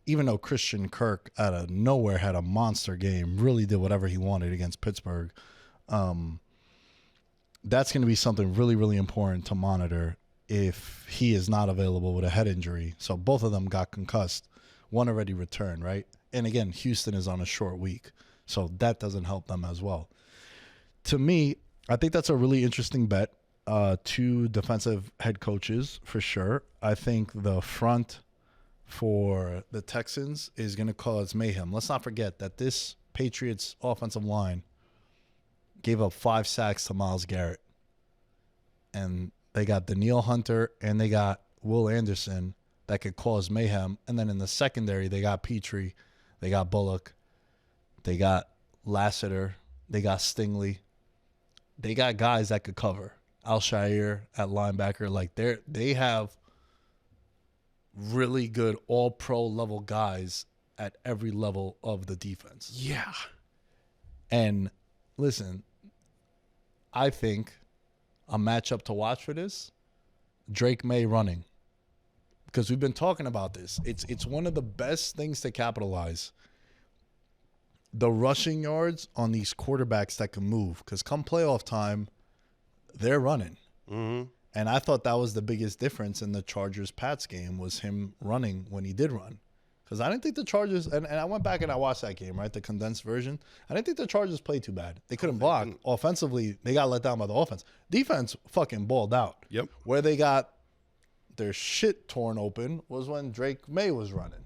even though Christian Kirk out of nowhere had a monster game, really did whatever he wanted against Pittsburgh, that's going to be something really, really important to monitor if he is not available with a head injury. So both of them got concussed. One already returned, right? And again, Houston is on a short week, so that doesn't help them as well. To me, I think that's a really interesting bet. Two defensive head coaches for sure. I think the front for the Texans is going to cause mayhem. Let's not forget that this Patriots offensive line gave up 5 sacks to Myles Garrett. And they got Danielle Hunter and they got Will Anderson that could cause mayhem. And then in the secondary, they got Petrie, they got Bullock, they got Lassiter, they got Stingley. They got guys that could cover. Al-Shair at linebacker. Like they have really good all-pro level guys at every level of the defense. Yeah. And listen, I think a matchup to watch for this, Drake May running. Because we've been talking about this. It's one of the best things to capitalize. The rushing yards on these quarterbacks that can move. Because come playoff time, they're running. Mm-hmm. And I thought that was the biggest difference in the Chargers-Pats game was him running when he did run. Because I didn't think the Chargers, and I went back and I watched that game, right, the condensed version. I didn't think the Chargers played too bad. They couldn't block. Offensively, they got let down by the offense. Defense fucking balled out. Yep. Where they got their shit torn open was when Drake May was running.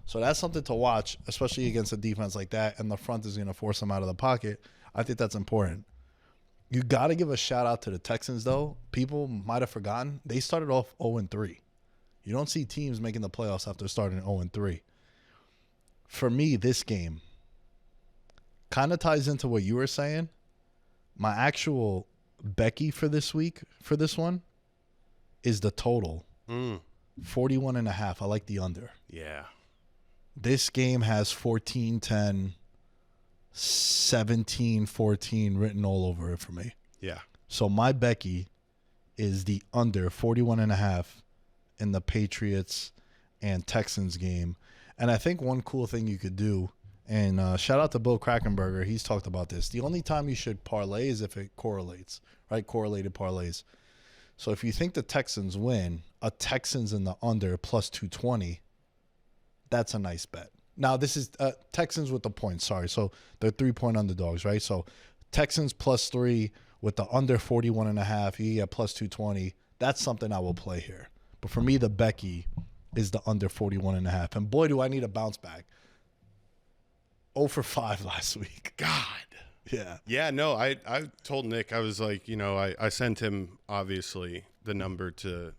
So that's something to watch, especially against a defense like that, and the front is going to force them out of the pocket. I think that's important. You got to give a shout-out to the Texans, though. People might have forgotten. They started off 0-3. You don't see teams making the playoffs after starting 0-3. For me, this game kind of ties into what you were saying. My actual Becky for this week, for this one, is the total. 41.5. I like the under. Yeah. This game has 14-10, 17-14 written all over it for me. Yeah. So my Becky is the under 41.5 in the Patriots and Texans game. And I think one cool thing you could do, and shout out to Bill Krakenberger, he's talked about this. The only time you should parlay is if it correlates, right? Correlated parlays. So if you think the Texans win, a Texans in the under plus 220, that's a nice bet. Now, this is Texans with the points, sorry. So they're 3-point underdogs, right? So Texans plus 3 with the under 41.5, you get plus 220. That's something I will play here. But for me, the Becky is the under 41.5. And boy, do I need a bounce back. 0 for 5 last week. God. Yeah. Yeah, no, I told Nick, I was like, I sent him, obviously, the number to,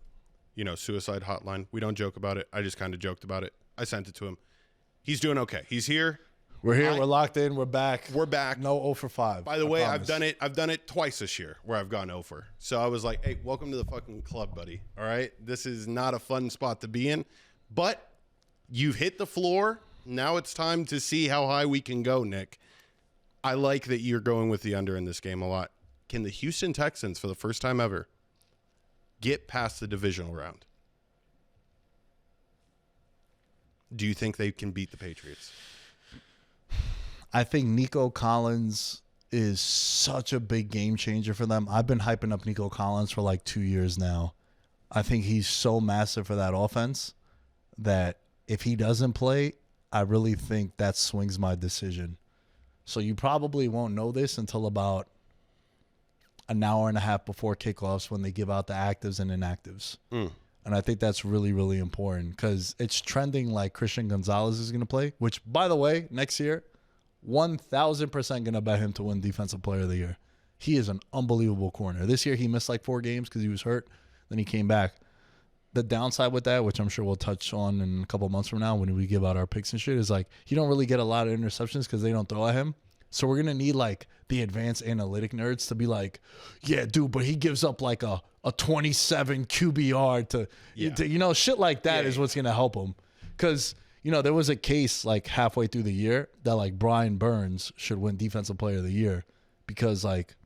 suicide hotline. We don't joke about it. I just kind of joked about it. I sent it to him. He's doing okay. He's here. We're here. We're locked in. We're back. We're back. No 0 for 5. By the way, I've done it twice this year where I've gone over. So I was like, hey, welcome to the fucking club, buddy. All right? This is not a fun spot to be in. But you've hit the floor. Now it's time to see how high we can go, Nick. I like that you're going with the under in this game a lot. Can the Houston Texans, for the first time ever, get past the divisional round? Do you think they can beat the Patriots? I think Nico Collins is such a big game changer for them. I've been hyping up Nico Collins for like 2 years now. I think he's so massive for that offense that if he doesn't play, I really think that swings my decision. So you probably won't know this until about, an hour and a half before kickoffs when they give out the actives and inactives. And I think that's really, really important because it's trending like Christian Gonzalez is going to play, which, by the way, next year, 1,000% going to bet him to win Defensive Player of the Year. He is an unbelievable corner. This year, he missed like 4 games because he was hurt. Then he came back. The downside with that, which I'm sure we'll touch on in a couple months from now when we give out our picks and shit, is like he don't really get a lot of interceptions because they don't throw at him. So we're going to need like the advanced analytic nerds to be like, yeah, dude, but he gives up like a 27 QBR to you know, shit like that is what's going to help him. Because, you know, there was a case like halfway through the year that like Brian Burns should win Defensive Player of the Year because like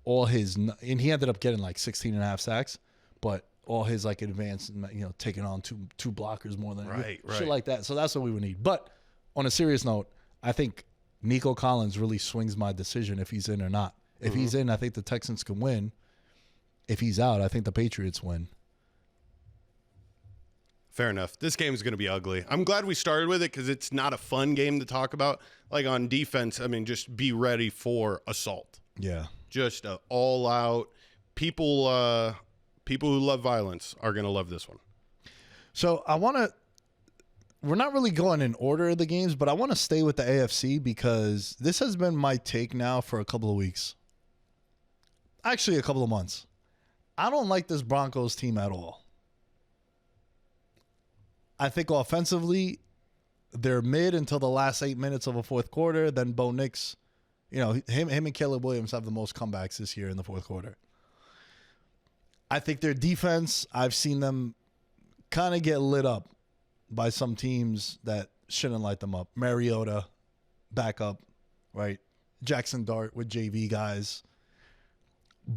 all his, and he ended up getting like 16 and a half sacks, but all his like advanced, you know, taking on two blockers more than shit like that. So that's what we would need. But on a serious note, I think Nico Collins really swings my decision if he's in or not. If he's in, I think the Texans can win. If he's out, I think the Patriots win. Fair enough. This game is going to be ugly. I'm glad we started with it because it's not a fun game to talk about. Like on defense, I mean, just be ready for assault. Yeah. Just all out. People who love violence are going to love this one. So we're not really going in order of the games, but I want to stay with the AFC because this has been my take now for a couple of weeks. Actually, a couple of months. I don't like this Broncos team at all. I think offensively, they're mid until the last 8 minutes of a fourth quarter. Then Bo Nix, you know, him and Caleb Williams have the most comebacks this year in the fourth quarter. I think their defense, I've seen them kind of get lit up by some teams that shouldn't light them up. Mariota, backup, right? Jackson Dart with JV guys.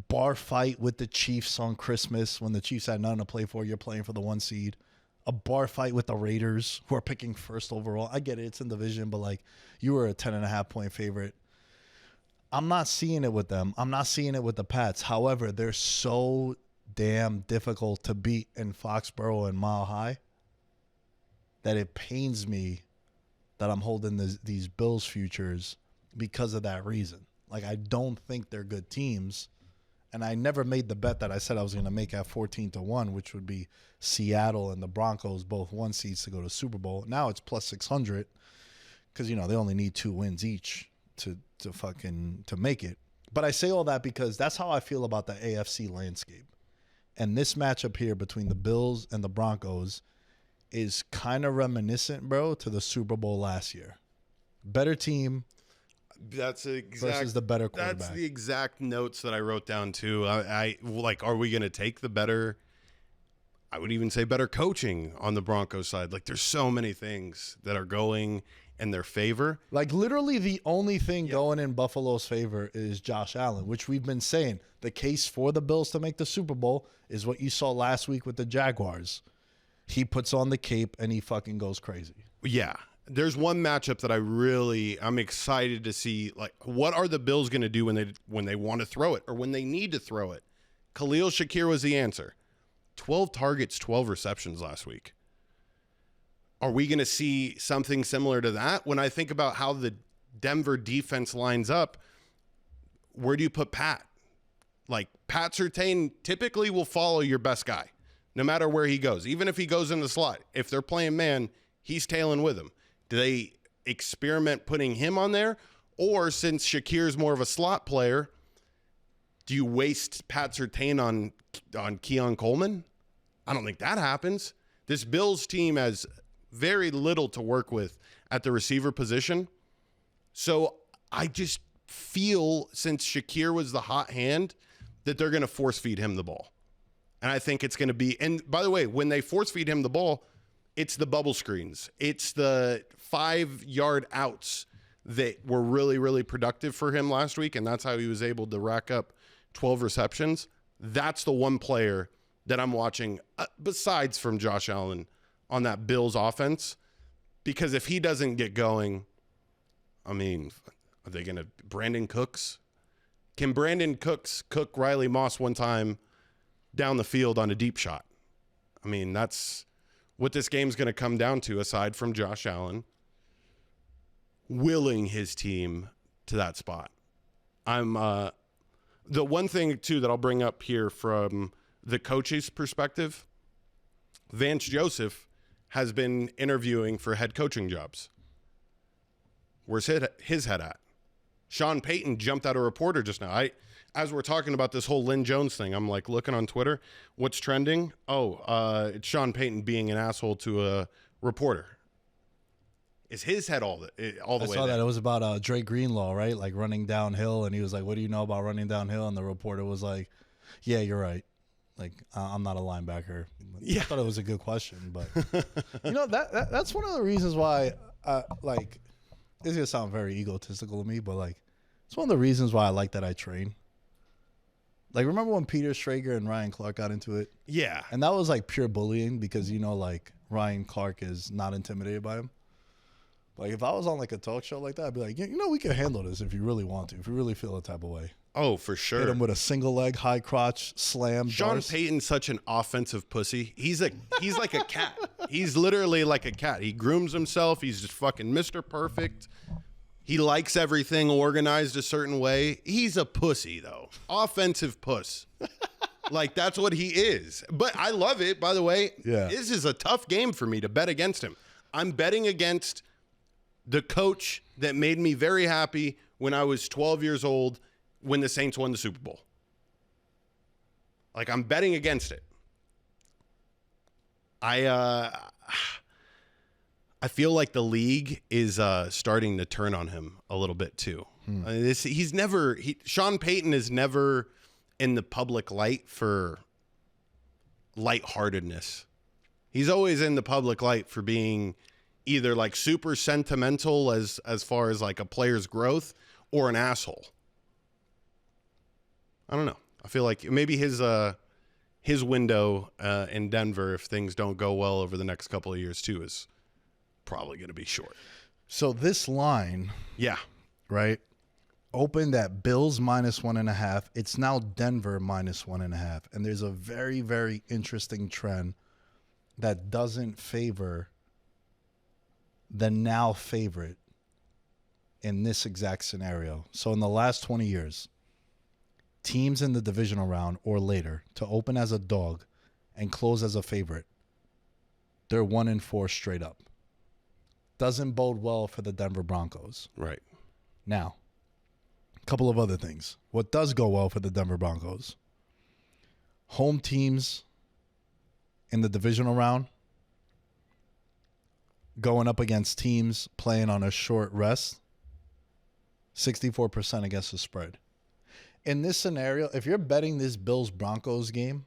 Bar fight with the Chiefs on Christmas when the Chiefs had nothing to play for. You're playing for the 1 seed. A bar fight with the Raiders who are picking first overall. I get it. It's in division, but like you were a 10.5 point favorite. I'm not seeing it with them. I'm not seeing it with the Pats. However, they're so damn difficult to beat in Foxborough and Mile High that it pains me that I'm holding these Bills futures because of that reason. Like, I don't think they're good teams. And I never made the bet that I said I was going to make at 14-1, which would be Seattle and the Broncos, both 1 seeds to go to Super Bowl. Now it's plus 600 because, you know, they only need 2 wins each to make it. But I say all that because that's how I feel about the AFC landscape. And this matchup here between the Bills and the Broncos is kind of reminiscent, bro, to the Super Bowl last year. Better team. Versus the better quarterback. That's the exact notes that I wrote down too. I like, are we going to take the better? I would even say better coaching on the Broncos side. Like, there's so many things that are going in their favor. Like, literally the only thing going in Buffalo's favor is Josh Allen, which we've been saying. The case for the Bills to make the Super Bowl is what you saw last week with the Jaguars. He puts on the cape and he fucking goes crazy. Yeah. There's one matchup that I'm excited to see. Like, what are the Bills going to do when they want to throw it or when they need to throw it? Khalil Shakir was the answer. 12 targets, 12 receptions last week. Are we going to see something similar to that? When I think about how the Denver defense lines up, where do you put Pat? Like, Pat Surtain typically will follow your best guy, no matter where he goes. Even if he goes in the slot, if they're playing man, he's tailing with him. Do they experiment putting him on there? Or since Shakir's more of a slot player, do you waste Pat Surtain on Keon Coleman? I don't think that happens. This Bills team has very little to work with at the receiver position. So I just feel, since Shakir was the hot hand, that they're going to force feed him the ball. And I think it's going to be, and by the way, when they force feed him the ball, it's the bubble screens. It's the 5-yard outs that were really, really productive for him last week, and that's how he was able to rack up 12 receptions. That's the one player that I'm watching, besides from Josh Allen, on that Bills offense, because if he doesn't get going, I mean, are they going to Brandon Cooks? Can Brandon Cooks cook Riley Moss one time down the field on a deep shot? I mean, that's what this game's going to come down to, aside from Josh Allen willing his team to that spot. I'm The one thing, too, that I'll bring up here from the coach's perspective, Vance Joseph has been interviewing for head coaching jobs. Where's his head at? Sean Payton jumped out a reporter just now. As we're talking about this whole Lynn Jones thing, I'm like looking on Twitter. What's trending? It's Sean Payton being an asshole to a reporter. Is his head all the way I saw that. It was about Dre Greenlaw, right? Like running downhill. And he was like, what do you know about running downhill? And the reporter was like, yeah, you're right. Like, I'm not a linebacker. Yeah. I thought it was a good question. But, that's one of the reasons why, like, this is going to sound very egotistical to me, but, like, it's one of the reasons why I like that I train. Like, remember when Peter Schrager and Ryan Clark got into it? Yeah. And that was, like, pure bullying because, like, Ryan Clark is not intimidated by him. Like, if I was on, like, a talk show like that, I'd be like, we can handle this if you really want to, if you really feel a type of way. Oh, for sure. Hit him with a single leg, high crotch, slam. Sean Payton's such an offensive pussy. He's like a cat. He's literally like a cat. He grooms himself. He's just fucking Mr. Perfect. He likes everything organized a certain way. He's a pussy, though. Offensive puss. Like, that's what he is. But I love it, by the way. Yeah. This is a tough game for me to bet against him. I'm betting against the coach that made me very happy when I was 12 years old when the Saints won the Super Bowl. Like, I'm betting against it. I feel like the league is starting to turn on him a little bit too. Sean Payton is never in the public light for lightheartedness. He's always in the public light for being either like super sentimental as far as like a player's growth or an asshole. I don't know. I feel like maybe his window in Denver, if things don't go well over the next couple of years too, is probably going to be short. So this line, yeah, right, opened at Bills -1.5. It's now Denver -1.5. And there's a very, very interesting trend that doesn't favor the now favorite in this exact scenario. So in the last 20 years, teams in the divisional round or later to open as a dog and close as a favorite, they're 1-4 straight up. Doesn't bode well for the Denver Broncos. Right. Now, a couple of other things. What does go well for the Denver Broncos? Home teams in the divisional round going up against teams playing on a short rest, 64% against the spread. In this scenario, if you're betting this Bills-Broncos game,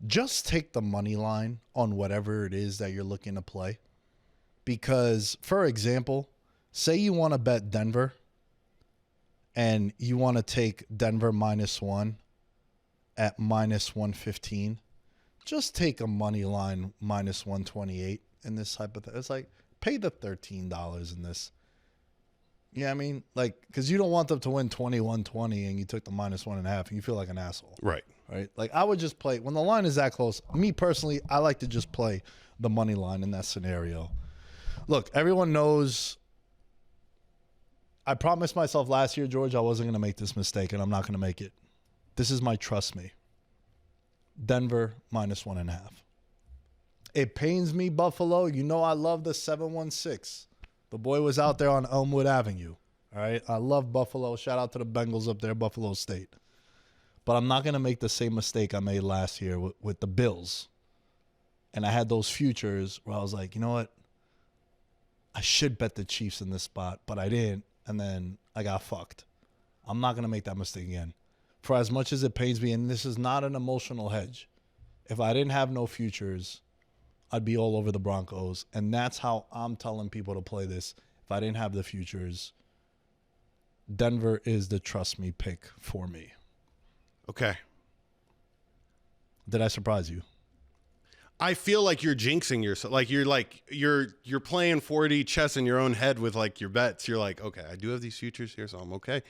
just take the money line on whatever it is that you're looking to play. Because, for example, say you want to bet Denver and you want to take Denver -1 at -115, just take a money line -128 in this hypothetical. It's like, pay the $13 in this. You know what I mean? Like, because you don't want them to win 21-20 and you took the -1.5 and you feel like an asshole. Right. Right? Like, I would just play, when the line is that close, me personally, I like to just play the money line in that scenario. Look, everyone knows, I promised myself last year, George, I wasn't going to make this mistake, and I'm not going to make it. This is my trust me. Denver -1.5. It pains me, Buffalo. You know I love the 716. The boy was out there on Elmwood Avenue. All right? I love Buffalo. Shout out to the Bengals up there, Buffalo State. But I'm not going to make the same mistake I made last year with the Bills. And I had those futures where I was like, you know what? I should bet the Chiefs in this spot, but I didn't, and then I got fucked. I'm not going to make that mistake again. For as much as it pains me, and this is not an emotional hedge, if I didn't have no futures, I'd be all over the Broncos, and that's how I'm telling people to play this. If I didn't have the futures, Denver is the trust me pick for me. Okay. Did I surprise you? I feel like you're jinxing yourself. Like you're playing 4D chess in your own head with like your bets. You're like, okay, I do have these futures here, so I'm okay.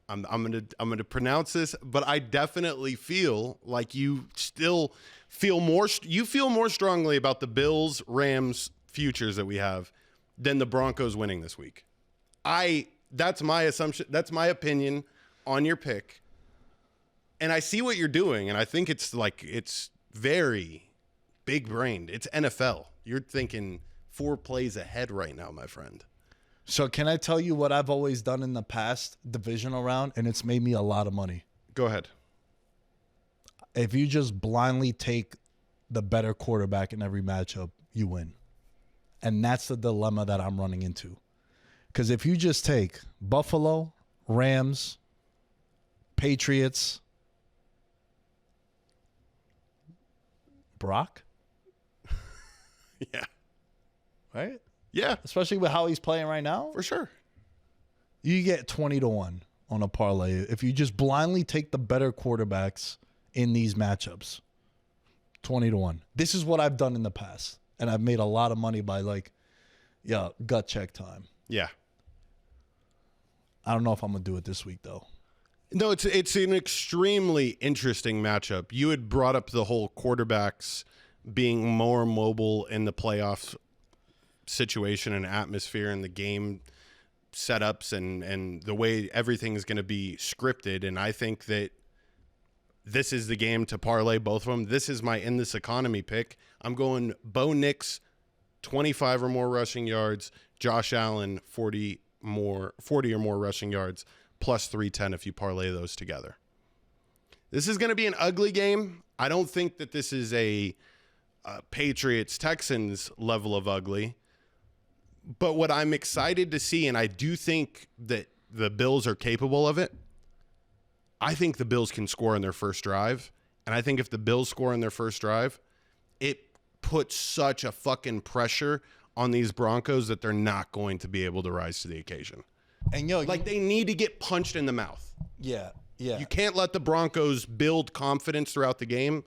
I'm gonna pronounce this, but I definitely feel like you still feel more. You feel more strongly about the Bills Rams futures that we have than the Broncos winning this week. That's my assumption. That's my opinion on your pick. And I see what you're doing, and I think it's very big brained. It's NFL. You're thinking 4 plays ahead right now, my friend. So can I tell you what I've always done in the past divisional round, and it's made me a lot of money? Go ahead. If you just blindly take the better quarterback in every matchup, you win. And that's the dilemma that I'm running into. Because if you just take Buffalo, Rams, Patriots, Brock, Yeah. right? Yeah, Especially with how he's playing right now, for sure. you get 20-1 on a parlay if you just blindly take the better quarterbacks in these matchups. 20-1. This is what I've done in the past, and I've made a lot of money by gut check time. Yeah. I don't know if I'm gonna do it this week though. No, it's an extremely interesting matchup. You had brought up the whole quarterbacks being more mobile in the playoff situation and atmosphere and the game setups and the way everything is going to be scripted. And I think that this is the game to parlay both of them. This is my in this economy pick. I'm going Bo Nix, 25 or more rushing yards. Josh Allen, 40 or more rushing yards, plus 310 if you parlay those together. This is going to be an ugly game. I don't think that this is a Patriots-Texans level of ugly. But what I'm excited to see, and I do think that the Bills are capable of it, I think the Bills can score in their first drive. And I think if the Bills score in their first drive, it puts such a fucking pressure on these Broncos that they're not going to be able to rise to the occasion. And They need to get punched in the mouth. yeah. You can't let the Broncos build confidence throughout the game.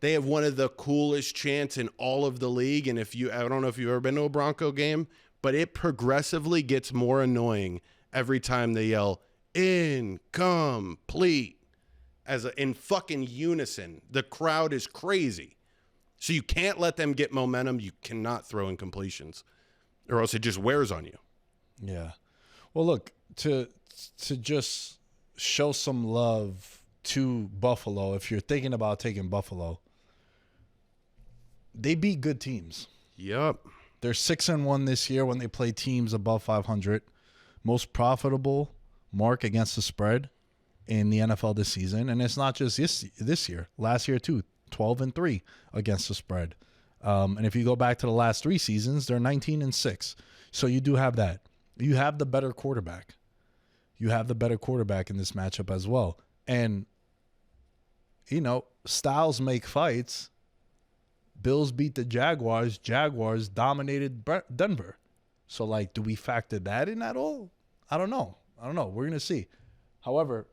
They have one of the coolest chants in all of the league. And I don't know if you've ever been to a Bronco game, but it progressively gets more annoying every time they yell incomplete in fucking unison. The crowd is crazy. So you can't let them get momentum. You cannot throw incompletions or else it just wears on you. Yeah. Well, look, to just show some love to Buffalo, if you're thinking about taking Buffalo, they beat good teams. Yep. They're 6-1 this year when they play teams above 500. Most profitable mark against the spread in the NFL this season. And it's not just this year. Last year, too, 12-3 against the spread. And if you go back to the last 3 seasons, they're 19-6. So you do have that. You have the better quarterback. You have the better quarterback in this matchup as well. And, styles make fights. Bills beat the Jaguars. Jaguars dominated Denver. So, do we factor that in at all? I don't know. We're going to see. However,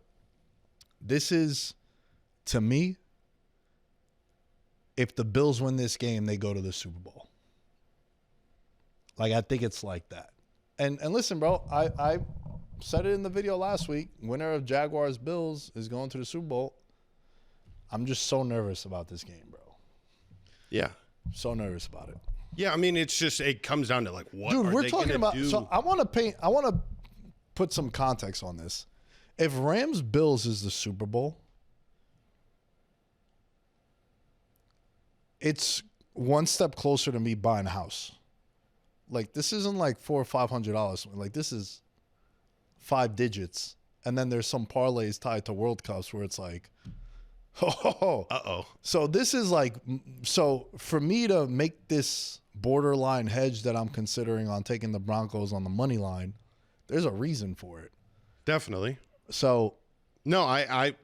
this is, to me, if the Bills win this game, they go to the Super Bowl. I think it's like that. And listen, bro, I said it in the video last week. Winner of Jaguars-Bills is going to the Super Bowl. I'm just so nervous about this game, bro. Yeah. So nervous about it. Yeah, I mean, it comes down to what Dude, are we're they talking gonna about. do? So I want to put some context on this. If Rams-Bills is the Super Bowl, it's one step closer to me buying a house. This isn't $400 or $500. This is 5 digits. And then there's some parlays tied to World Cups where it's Uh-oh. So this is so for me to make this borderline hedge that I'm considering on taking the Broncos on the money line, there's a reason for it. Definitely. So no, I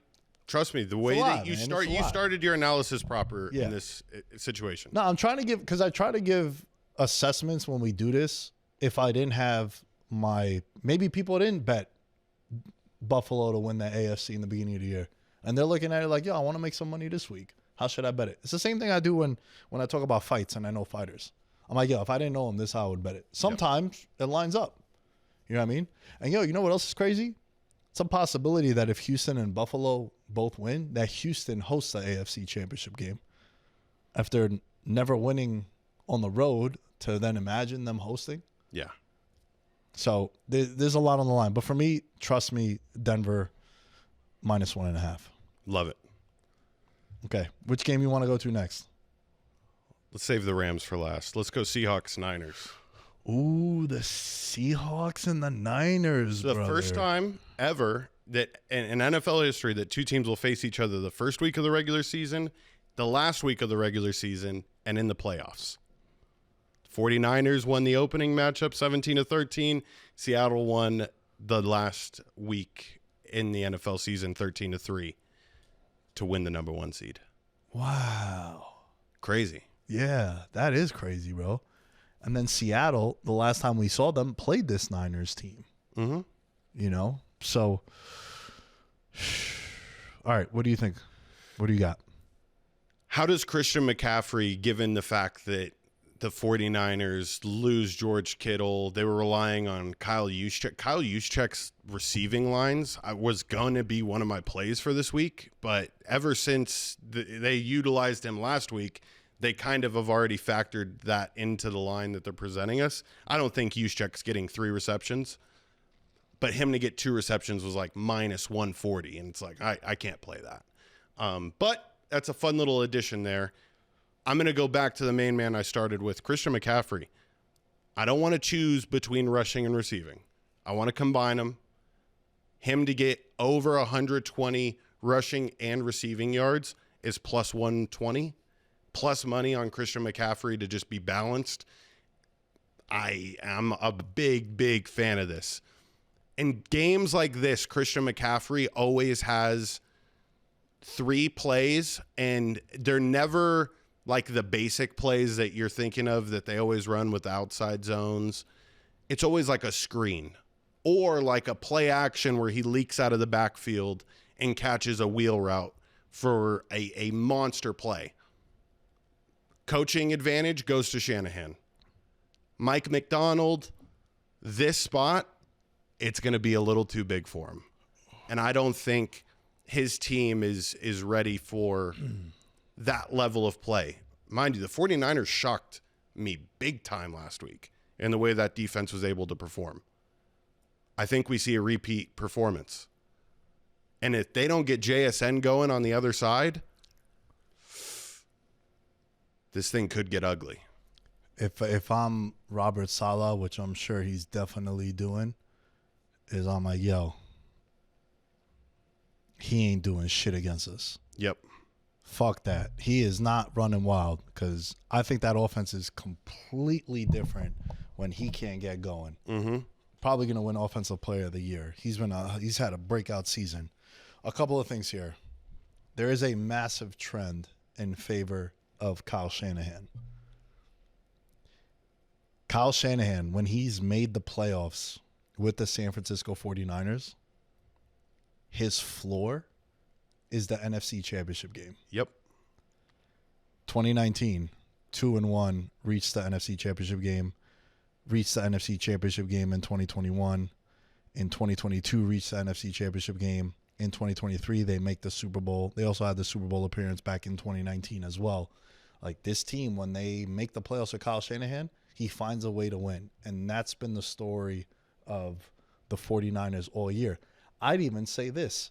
trust me. The way that you started your analysis proper Yeah. in this situation. No, I'm trying to give, because I try to give assessments when we do this. If I didn't have maybe people didn't bet Buffalo to win the AFC in the beginning of the year. And they're looking at it I want to make some money this week. How should I bet it? It's the same thing I do when I talk about fights and I know fighters. I'm if I didn't know them, this is how I would bet it. Sometimes it lines up. You know what I mean? And you know what else is crazy? It's a possibility that if Houston and Buffalo both win, that Houston hosts the AFC Championship game. After never winning on the road, to then imagine them hosting. Yeah. So there's a lot on the line. But for me, trust me, Denver -1.5. Love it. Okay. Which game you want to go to next? Let's save the Rams for last. Let's go Seahawks Niners. Ooh, the Seahawks and the Niners, The brother. first time ever that in NFL history that two teams will face each other the first week of the regular season, the last week of the regular season, and in the playoffs. 49ers won the opening matchup 17-13. Seattle won the last week in the NFL season 13-3 to win the number 1 seed. Wow. Crazy. Yeah, that is crazy, bro. And then Seattle, the last time we saw them, played this Niners team. Mm-hmm. You know? So, all right, what do you think? What do you got? How does Christian McCaffrey, given the fact that the 49ers lose George Kittle, they were relying on Kyle Juszczyk. Kyle Juszczyk's receiving lines was going to be one of my plays for this week, but ever since they utilized him last week, they kind of have already factored that into the line that they're presenting us. I don't think Juszczyk's getting 3 receptions, but him to get 2 receptions was like minus 140, and it's like, I can't play that. But that's a fun little addition there. I'm going to go back to the main man I started with, Christian McCaffrey. I don't want to choose between rushing and receiving. I want to combine them. Him to get over 120 rushing and receiving yards is plus 120. Plus money on Christian McCaffrey to just be balanced. I am a big, big fan of this. In games like this, Christian McCaffrey always has 3 plays, and they're never like the basic plays that you're thinking of that they always run with the outside zones. It's always like a screen or like a play action where he leaks out of the backfield and catches a wheel route for a monster play. Coaching advantage goes to Shanahan. Mike McDonald, this spot, it's going to be a little too big for him. And I don't think his team is ready for that level of play. Mind you, the 49ers shocked me big time last week in the way that defense was able to perform. I think we see a repeat performance. And if they don't get JSN going on the other side, this thing could get ugly. If I'm Robert Saleh, which I'm sure he's definitely doing, is I'm like, yo, he ain't doing shit against us. Yep. Fuck that. He is not running wild because I think that offense is completely different when he can't get going. Mm-hmm. Probably going to win Offensive Player of the Year. He's had a breakout season. A couple of things here. There is a massive trend in favor of Kyle Shanahan. Kyle Shanahan, when he's made the playoffs with the San Francisco 49ers, his floor is the NFC Championship game. Yep. 2019, 2-1, reached the NFC Championship game. Reached the NFC Championship game in 2021. In 2022, reached the NFC Championship game. In 2023, they make the Super Bowl. They also had the Super Bowl appearance back in 2019 as well. Like, this team, when they make the playoffs with Kyle Shanahan, he finds a way to win. And that's been the story of the 49ers all year. I'd even say this.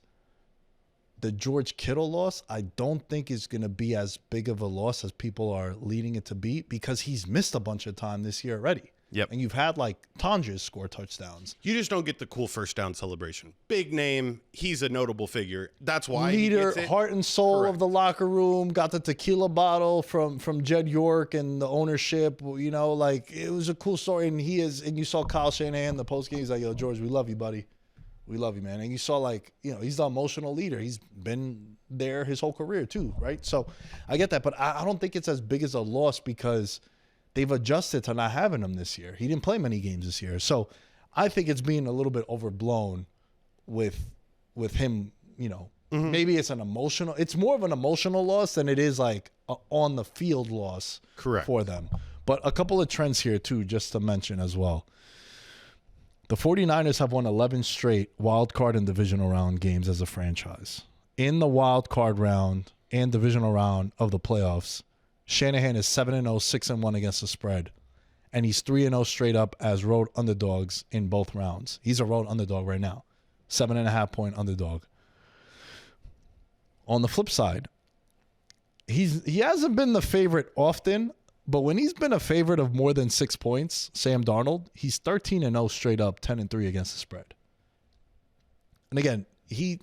The George Kittle loss, I don't think is going to be as big of a loss as people are leading it to be because he's missed a bunch of time this year already. Yep. And you've had, like, Tonjes score touchdowns. You just don't get the cool first down celebration. Big name. He's a notable figure. That's why Leader, he gets it. heart and soul Correct. of the locker room, got the tequila bottle from Jed York and the ownership. You know, like, it was a cool story. And you saw Kyle Shanahan, the postgame. He's like, yo, George, we love you, buddy. We love you, man. And you saw, like, you know, he's the emotional leader. He's been there his whole career, too, right? So I get that. But I don't think it's as big as a loss because they've adjusted to not having him this year. He didn't play many games this year. So I think it's being a little bit overblown with him, you know. Mm-hmm. Maybe it's it's more of an emotional loss than it is like a on the field loss. Correct. For them. But a couple of trends here, too, just to mention as well. The 49ers have won 11 straight wild card and divisional round games as a franchise. In the wild card round and divisional round of the playoffs, Shanahan is 7-0, 6-1 against the spread, and he's 3-0 straight up as road underdogs in both rounds. He's a road underdog right now, 7.5-point underdog. On the flip side, he hasn't been the favorite often, but when he's been a favorite of more than 6 points, Sam Darnold, he's 13-0 straight up, 10-3 against the spread. And again, you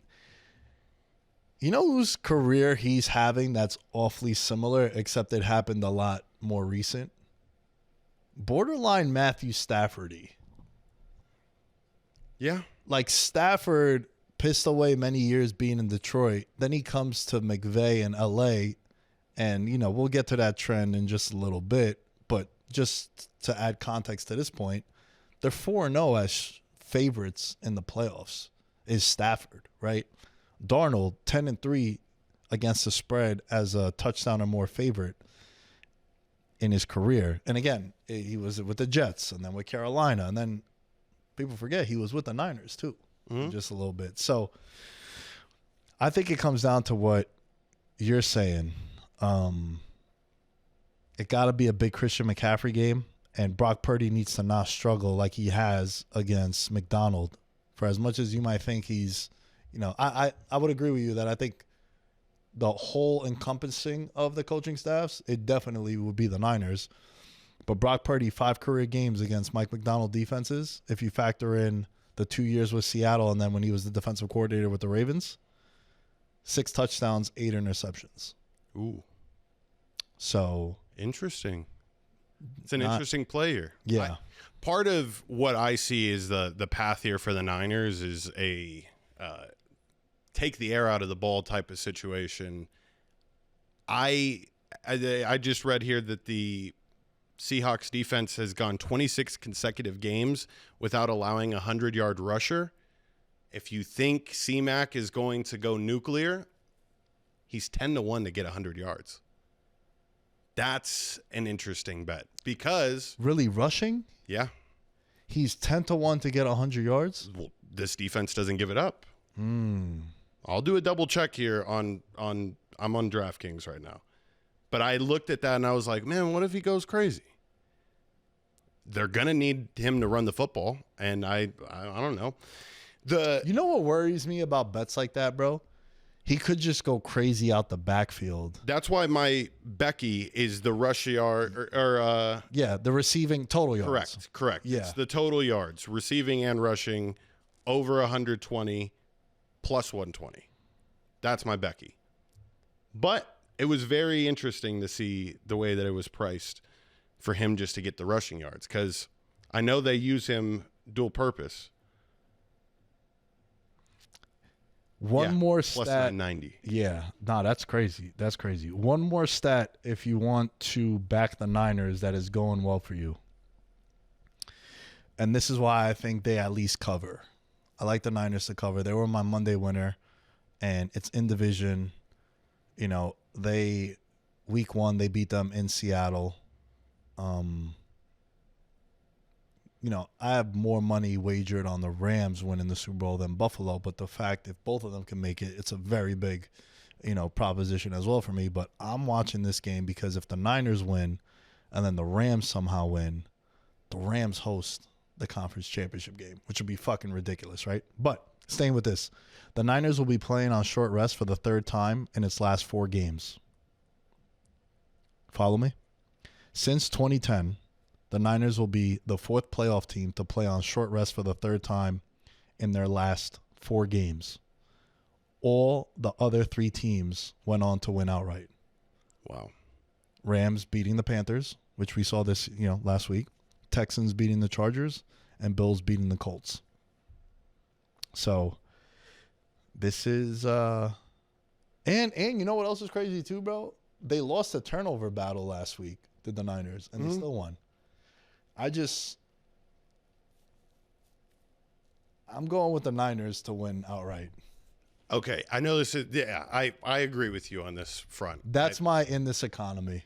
know whose career he's having that's awfully similar, except it happened a lot more recent? Borderline Matthew Staffordy. Yeah. Like Stafford pissed away many years being in Detroit. Then he comes to McVay in LA. And, you know, we'll get to that trend in just a little bit. But just to add context to this point, they're 4-0 as favorites in the playoffs is Stafford, right? Darnold, 10-3 against the spread as a touchdown or more favorite in his career. And again, he was with the Jets and then with Carolina. And then people forget he was with the Niners too, just a little bit. So I think it comes down to what you're saying. It got to be a big Christian McCaffrey game, and Brock Purdy needs to not struggle like he has against McDonald. For as much as you might think he's, you know, I would agree with you that I think the whole encompassing of the coaching staffs, it definitely would be the Niners. But Brock Purdy, 5 career games against Mike McDonald defenses, if you factor in the 2 years with Seattle and then when he was the defensive coordinator with the Ravens, 6 touchdowns, 8 interceptions. Ooh. So interesting. It's an interesting player. Yeah. Part of what I see is the path here for the Niners is a take the air out of the ball type of situation. I just read here that the Seahawks defense has gone 26 consecutive games without allowing a 100-yard rusher. If you think C-Mac is going to go nuclear, he's 10-1 to get 100 yards. That's an interesting bet because really rushing? Yeah. He's 10-1 to get 100 yards? Well, this defense doesn't give it up. I'll do a double check here on I'm on DraftKings right now. But I looked at that and I was like, man, what if he goes crazy? They're going to need him to run the football, and I don't know. You know what worries me about bets like that, bro? He could just go crazy out the backfield. That's why my Becky is the rush yard the receiving total yards. Correct. Yeah. It's the total yards, receiving and rushing, over 120 plus 120. That's my Becky. But it was very interesting to see the way that it was priced for him just to get the rushing yards, because I know they use him dual purpose. One more plus stat. 990. Yeah. Nah, that's crazy. That's crazy. One more stat if you want to back the Niners that is going well for you. And this is why I think they at least cover. I like the Niners to cover. They were my Monday winner, and it's in division. You know, week 1, they beat them in Seattle. You know, I have more money wagered on the Rams winning the Super Bowl than Buffalo, but the fact if both of them can make it, it's a very big, you know, proposition as well for me. But I'm watching this game because if the Niners win and then the Rams somehow win, the Rams host the conference championship game, which would be fucking ridiculous, right? But staying with this, the Niners will be playing on short rest for the 3rd time in its last 4 games. Follow me? Since 2010, the Niners will be the 4th playoff team to play on short rest for the 3rd time in their last 4 games. All the other 3 teams went on to win outright. Wow. Rams beating the Panthers, which we saw this, you know, last week. Texans beating the Chargers, and Bills beating the Colts. So this is and you know what else is crazy too, bro? They lost a turnover battle last week, did the Niners, and they still won. I'm going with the Niners to win outright. Okay, I know this is I agree with you on this front. That's my in this economy.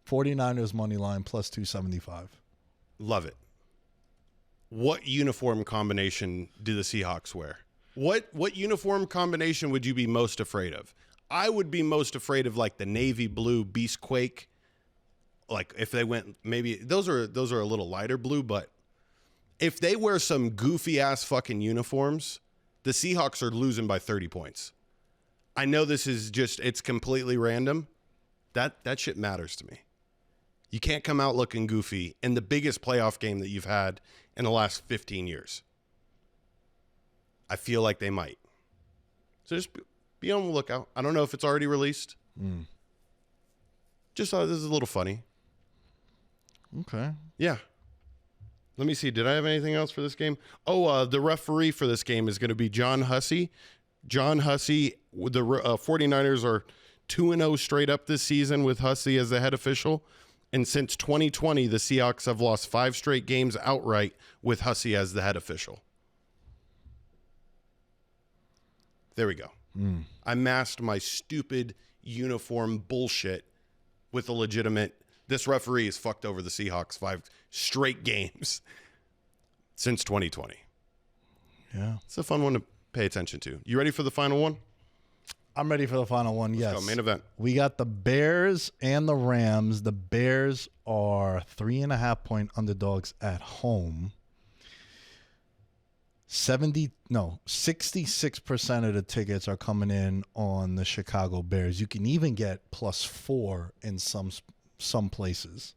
49ers money line plus 275. Love it. What uniform combination do the Seahawks wear? What uniform combination would you be most afraid of? I would be most afraid of like the navy blue Beast Quake. Like if they went, maybe those are a little lighter blue, but if they wear some goofy ass fucking uniforms, the Seahawks are losing by 30 points. I know this is just, it's completely random. That shit matters to me. You can't come out looking goofy in the biggest playoff game that you've had in the last 15 years. I feel like they might. So just be on the lookout. I don't know if it's already released. Just thought this is a little funny. Okay. Yeah. Let me see. Did I have anything else for this game? Oh, the referee for this game is going to be John Hussey. John Hussey, the 49ers are 2-0 straight up this season with Hussey as the head official. And since 2020, the Seahawks have lost 5 straight games outright with Hussey as the head official. There we go. I masked my stupid uniform bullshit with a legitimate, this referee has fucked over the Seahawks 5 straight games since 2020. Yeah. It's a fun one to pay attention to. You ready for the final one? I'm ready for the final one. Let's yes. go. Main event. We got the Bears and the Rams. The Bears are 3.5-point underdogs at home. 66% of the tickets are coming in on the Chicago Bears. You can even get +4 in some places.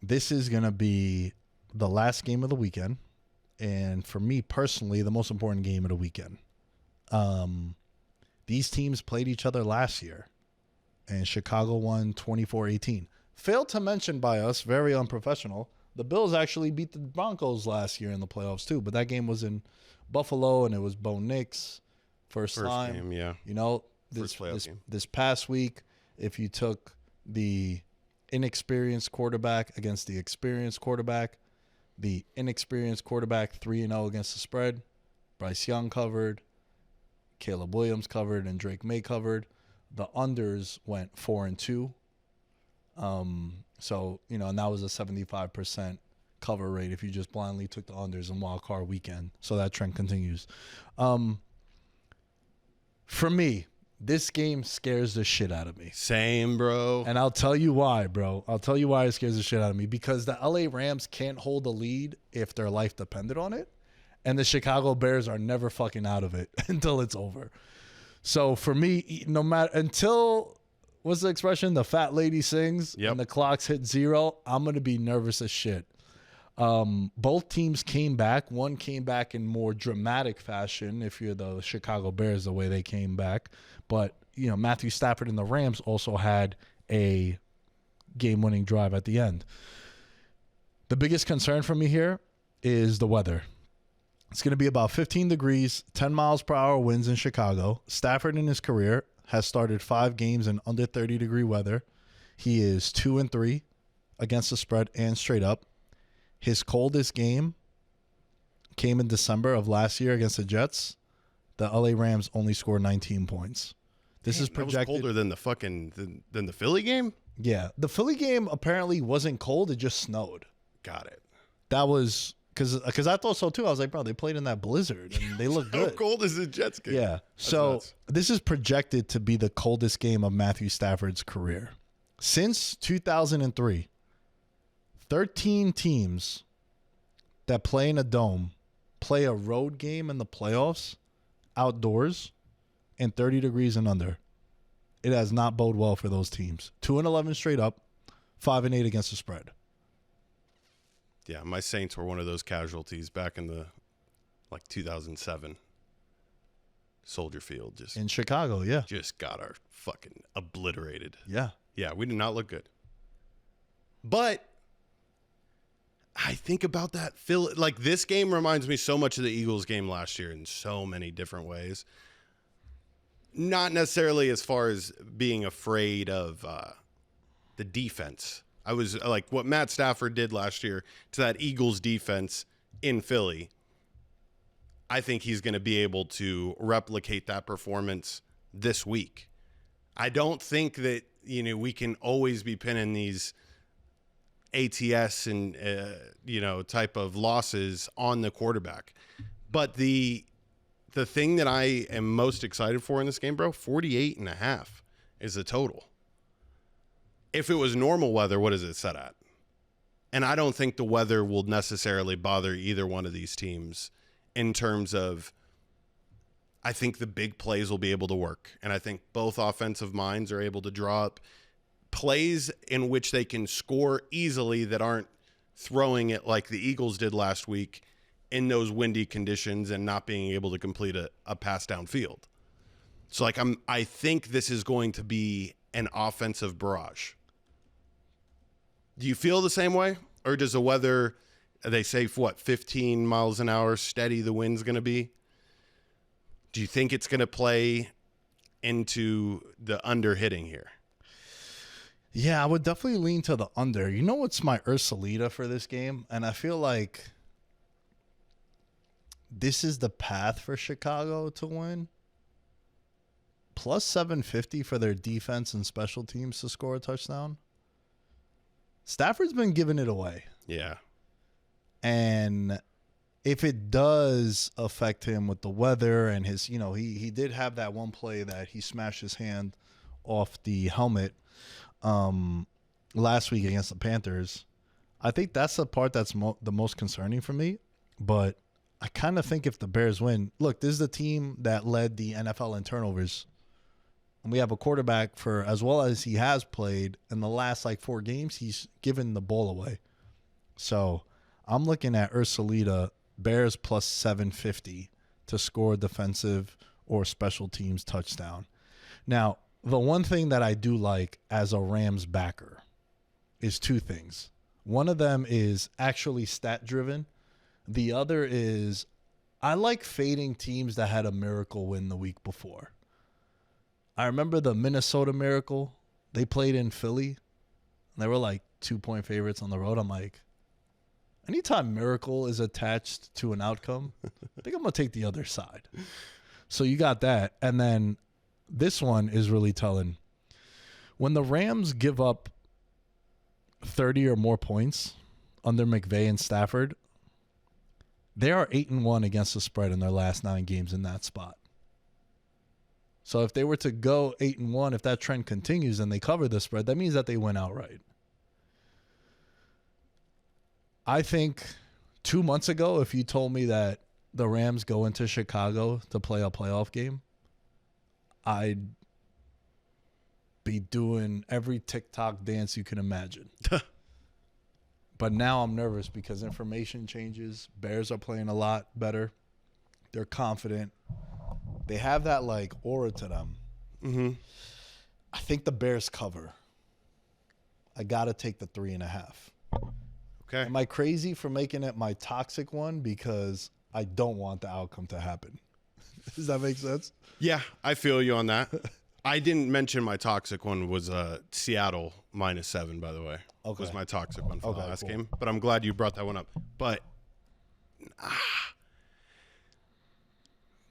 This is going to be the last game of the weekend, and for me personally, the most important game of the weekend. These teams played each other last year, and Chicago won 24-18. Failed to mention by us, very unprofessional, the Bills actually beat the Broncos last year in the playoffs too, but that game was in Buffalo, and it was Bo Nix first time. Game, yeah. You know, First playoff game. this past week, if you took the inexperienced quarterback against the experienced quarterback, the inexperienced quarterback 3-0 against the spread, Bryce Young covered, Caleb Williams covered, and Drake May covered. The unders went 4-2. So, you know, and that was a 75% cover rate if you just blindly took the unders in wild card weekend. So that trend continues. For me, this game scares the shit out of me. Same, bro. And I'll tell you why, bro. I'll tell you why it scares the shit out of me. Because the LA Rams can't hold a lead if their life depended on it. And the Chicago Bears are never fucking out of it until it's over. So for me, no matter until, what's the expression? The fat lady sings and the clocks hit 0, I'm going to be nervous as shit. Both teams came back. One came back in more dramatic fashion if you're the Chicago Bears, the way they came back. But, you know, Matthew Stafford and the Rams also had a game-winning drive at the end. The biggest concern for me here is the weather. It's going to be about 15 degrees, 10 miles per hour winds in Chicago. Stafford in his career has started 5 games in under 30-degree weather. He is 2-3 against the spread and straight up. His coldest game came in December of last year against the Jets. The LA Rams only scored 19 points. This is projected. That was colder than the fucking than the Philly game? Yeah. The Philly game apparently wasn't cold. It just snowed. Got it. That was because I thought so too. I was like, bro, they played in that blizzard and they look good. How cold is the Jets game? Yeah. That's So nuts. this is projected to be the coldest game of Matthew Stafford's career. Since 2003, 13 teams that play in a dome play a road game in the playoffs outdoors and 30 degrees and under. It has not bode well for those teams. 2-11 straight up, 5-8 against the spread. Yeah, my Saints were one of those casualties back in the 2007 Soldier Field. Just In Chicago, yeah. just got our fucking obliterated. Yeah. Yeah, we did not look good. But I think about that this game reminds me so much of the Eagles game last year in so many different ways. Not necessarily as far as being afraid of the defense. I was like what Matt Stafford did last year to that Eagles defense in Philly. I think he's going to be able to replicate that performance this week. I don't think that, we can always be pinning these ATS and, type of losses on the quarterback. But the thing that I am most excited for in this game, bro, 48.5 is the total. If it was normal weather, what is it set at? And I don't think the weather will necessarily bother either one of these teams in terms of, I think the big plays will be able to work. And I think both offensive minds are able to draw up plays in which they can score easily that aren't throwing it like the Eagles did last week in those windy conditions and not being able to complete a pass downfield. So like I think this is going to be an offensive barrage. Do you feel the same way? Or does the weather, they say, 15 miles an hour steady the wind's going to be? Do you think it's going to play into the under hitting here? Yeah, I would definitely lean to the under. You know what's my Ursulita for this game? And I feel like this is the path for Chicago to win. Plus 750 for their defense and special teams to score a touchdown. Stafford's been giving it away. Yeah. And if it does affect him with the weather and his, he did have that one play that he smashed his hand off the helmet last week against the Panthers. I think that's the part that's the most concerning for me. But I kind of think if the Bears win, look, this is the team that led the NFL in turnovers. And we have a quarterback for, as well as he has played in the last 4 games, he's given the ball away. So I'm looking at Ursulita, Bears plus 750 to score a defensive or special teams touchdown. Now, the one thing that I do like as a Rams backer is 2 things. One of them is actually stat driven. The other is I like fading teams that had a miracle win the week before. I remember the Minnesota Miracle. They played in Philly. And they were 2-point favorites on the road. I'm like, anytime miracle is attached to an outcome, I think I'm going to take the other side. So you got that. And then this one is really telling. When the Rams give up 30 or more points under McVay and Stafford, they are 8-1 against the spread in their last 9 games in that spot. So if they were to go 8-1, if that trend continues and they cover the spread, that means that they win outright. I think 2 months ago, if you told me that the Rams go into Chicago to play a playoff game, I'd be doing every TikTok dance you can imagine. But now I'm nervous because information changes. Bears are playing a lot better. They're confident. They have that aura to them. Mm-hmm. I think the Bears cover. I got to take the 3.5. Okay. Am I crazy for making it my toxic one? Because I don't want the outcome to happen. Does that make sense? Yeah, I feel you on that. I didn't mention my toxic one was Seattle -7, by the way. Okay. Was my toxic one for the last cool. game. But I'm glad you brought that one up. But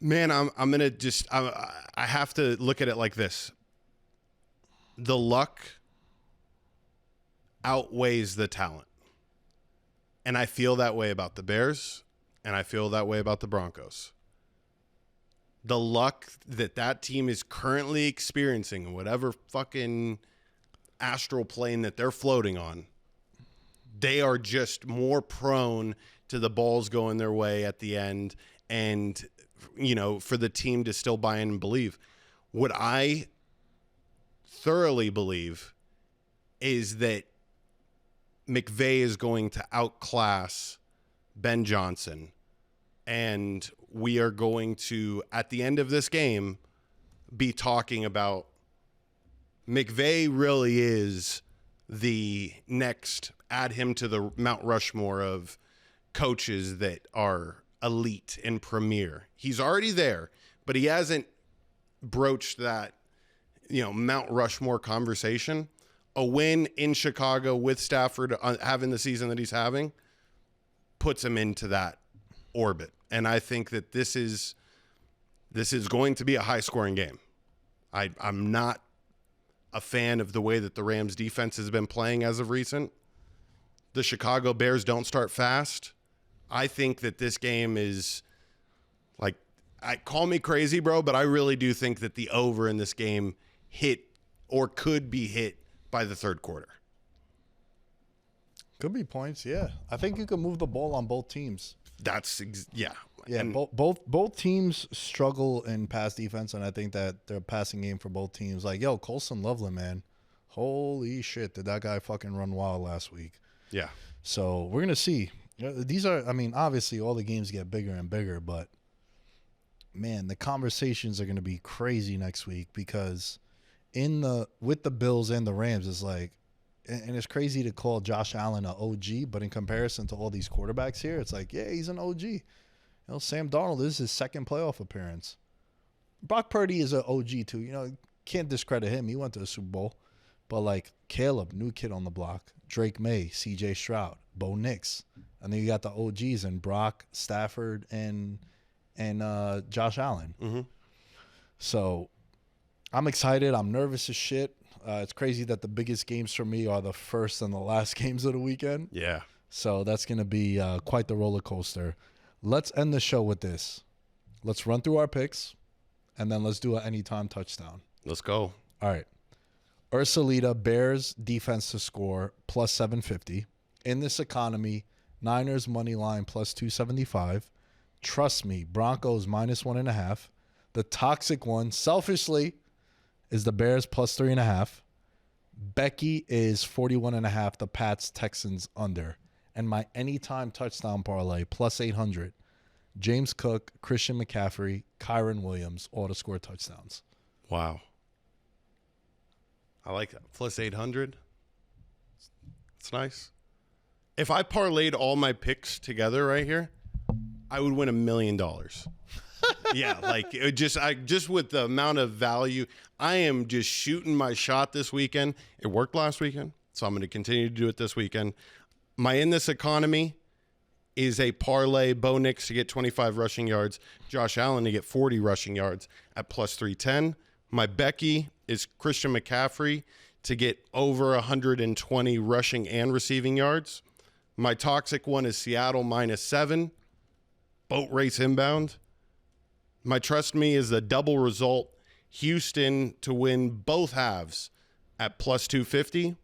man, I'm gonna just I have to look at it like this. The luck outweighs the talent. And I feel that way about the Bears, and I feel that way about the Broncos. The luck that team is currently experiencing, whatever fucking astral plane that they're floating on, they are just more prone to the balls going their way at the end and, for the team to still buy in and believe. What I thoroughly believe is that McVay is going to outclass Ben Johnson, and we are going to, at the end of this game, be talking about McVay really is the next, add him to the Mount Rushmore of coaches that are elite and premier. He's already there, but he hasn't broached that, Mount Rushmore conversation. A win in Chicago with Stafford having the season that he's having puts him into that orbit. And I think that this is going to be a high-scoring game. I'm not a fan of the way that the Rams defense has been playing as of recent. The Chicago Bears don't start fast. I think that this game is call me crazy, bro, but I really do think that the over in this game hit or could be hit by the third quarter. Could be points, yeah. I think you can move the ball on both teams. Yeah. Yeah, And both teams struggle in pass defense, and I think that their passing game for both teams, like, yo, Colson Loveland, man, holy shit, did that guy fucking run wild last week? yeah. So we're gonna see. These are, I mean, obviously all the games get bigger and bigger, but man, the conversations are gonna be crazy next week because with the Bills and the Rams, it's like, and it's crazy to call Josh Allen an OG, but in comparison to all these quarterbacks here, it's like, yeah, he's an OG. You know, Sam Darnold, this is his second playoff appearance. Brock Purdy is an OG too. You know, can't discredit him. He went to the Super Bowl. But like Caleb, new kid on the block. Drake May, CJ Stroud, Bo Nix. And then you got the OGs and Brock, Stafford, and Josh Allen. Mm-hmm. So I'm excited. I'm nervous as shit. It's crazy that the biggest games for me are the first and the last games of the weekend. Yeah. So that's going to be quite the roller coaster. Let's end the show with this. Let's run through our picks, and then let's do an anytime touchdown. Let's go. All right. Ursulita, Bears defense to score, plus 750. In this economy, Niners money line, plus 275. Trust me, Broncos, minus 1.5. The toxic one, selfishly, is the Bears, plus 3.5. Becky is 41.5. The Pats, Texans, under. And my anytime touchdown parlay, plus 800. James Cook, Christian McCaffrey, Kyron Williams, all to score touchdowns. Wow. I like that. Plus 800. It's nice. If I parlayed all my picks together right here, I would win $1 million. Yeah, like it just with the amount of value, I am just shooting my shot this weekend. It worked last weekend, so I'm going to continue to do it this weekend. My in this economy is a parlay Bo Nix to get 25 rushing yards, Josh Allen to get 40 rushing yards at plus 310. My Becky is Christian McCaffrey to get over 120 rushing and receiving yards. My toxic one is Seattle minus 7, boat race inbound. My trust me is the double result, Houston to win both halves at plus 250.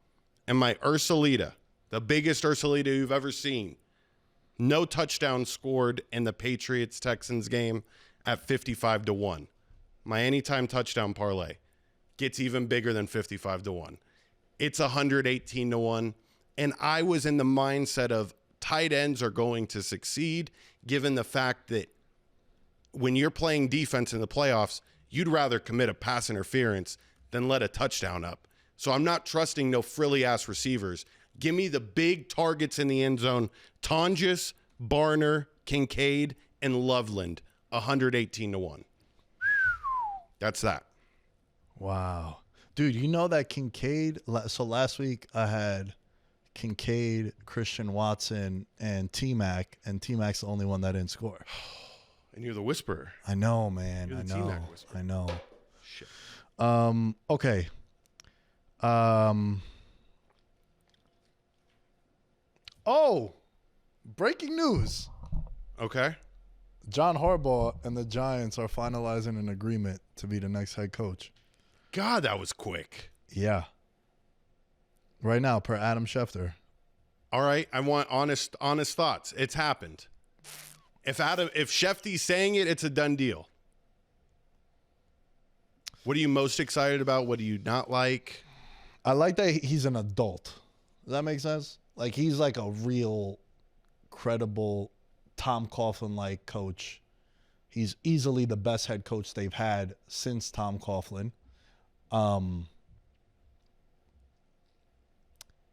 And my Ursulita, the biggest Ursulita you've ever seen, no touchdown scored in the Patriots-Texans game at 55-1. My anytime touchdown parlay gets even bigger than 55-1. It's 118-1. And I was in the mindset of tight ends are going to succeed, given the fact that when you're playing defense in the playoffs, you'd rather commit a pass interference than let a touchdown up. So I'm not trusting no frilly-ass receivers. Give me the big targets in the end zone. Tonjes, Barner, Kincaid, and Loveland, 118-1. That's that. Wow. Dude, you know that Kincaid, so last week I had Kincaid, Christian Watson, and T-Mac, and T-Mac's the only one that didn't score. And you're the whisperer. I know, man. You're I the know. T-Mac whisperer. I know. Shit. Okay. Oh, breaking news. Okay. John Harbaugh and the Giants are finalizing an agreement to be the next head coach. God, that was quick. Yeah. Right now, per Adam Schefter. All right. I want honest thoughts. It's happened. If Schefty's saying it, it's a done deal. What are you most excited about? What do you not like? I like that he's an adult. Does that make sense? Like, he's like a real credible Tom Coughlin-like coach. He's easily the best head coach they've had since Tom Coughlin.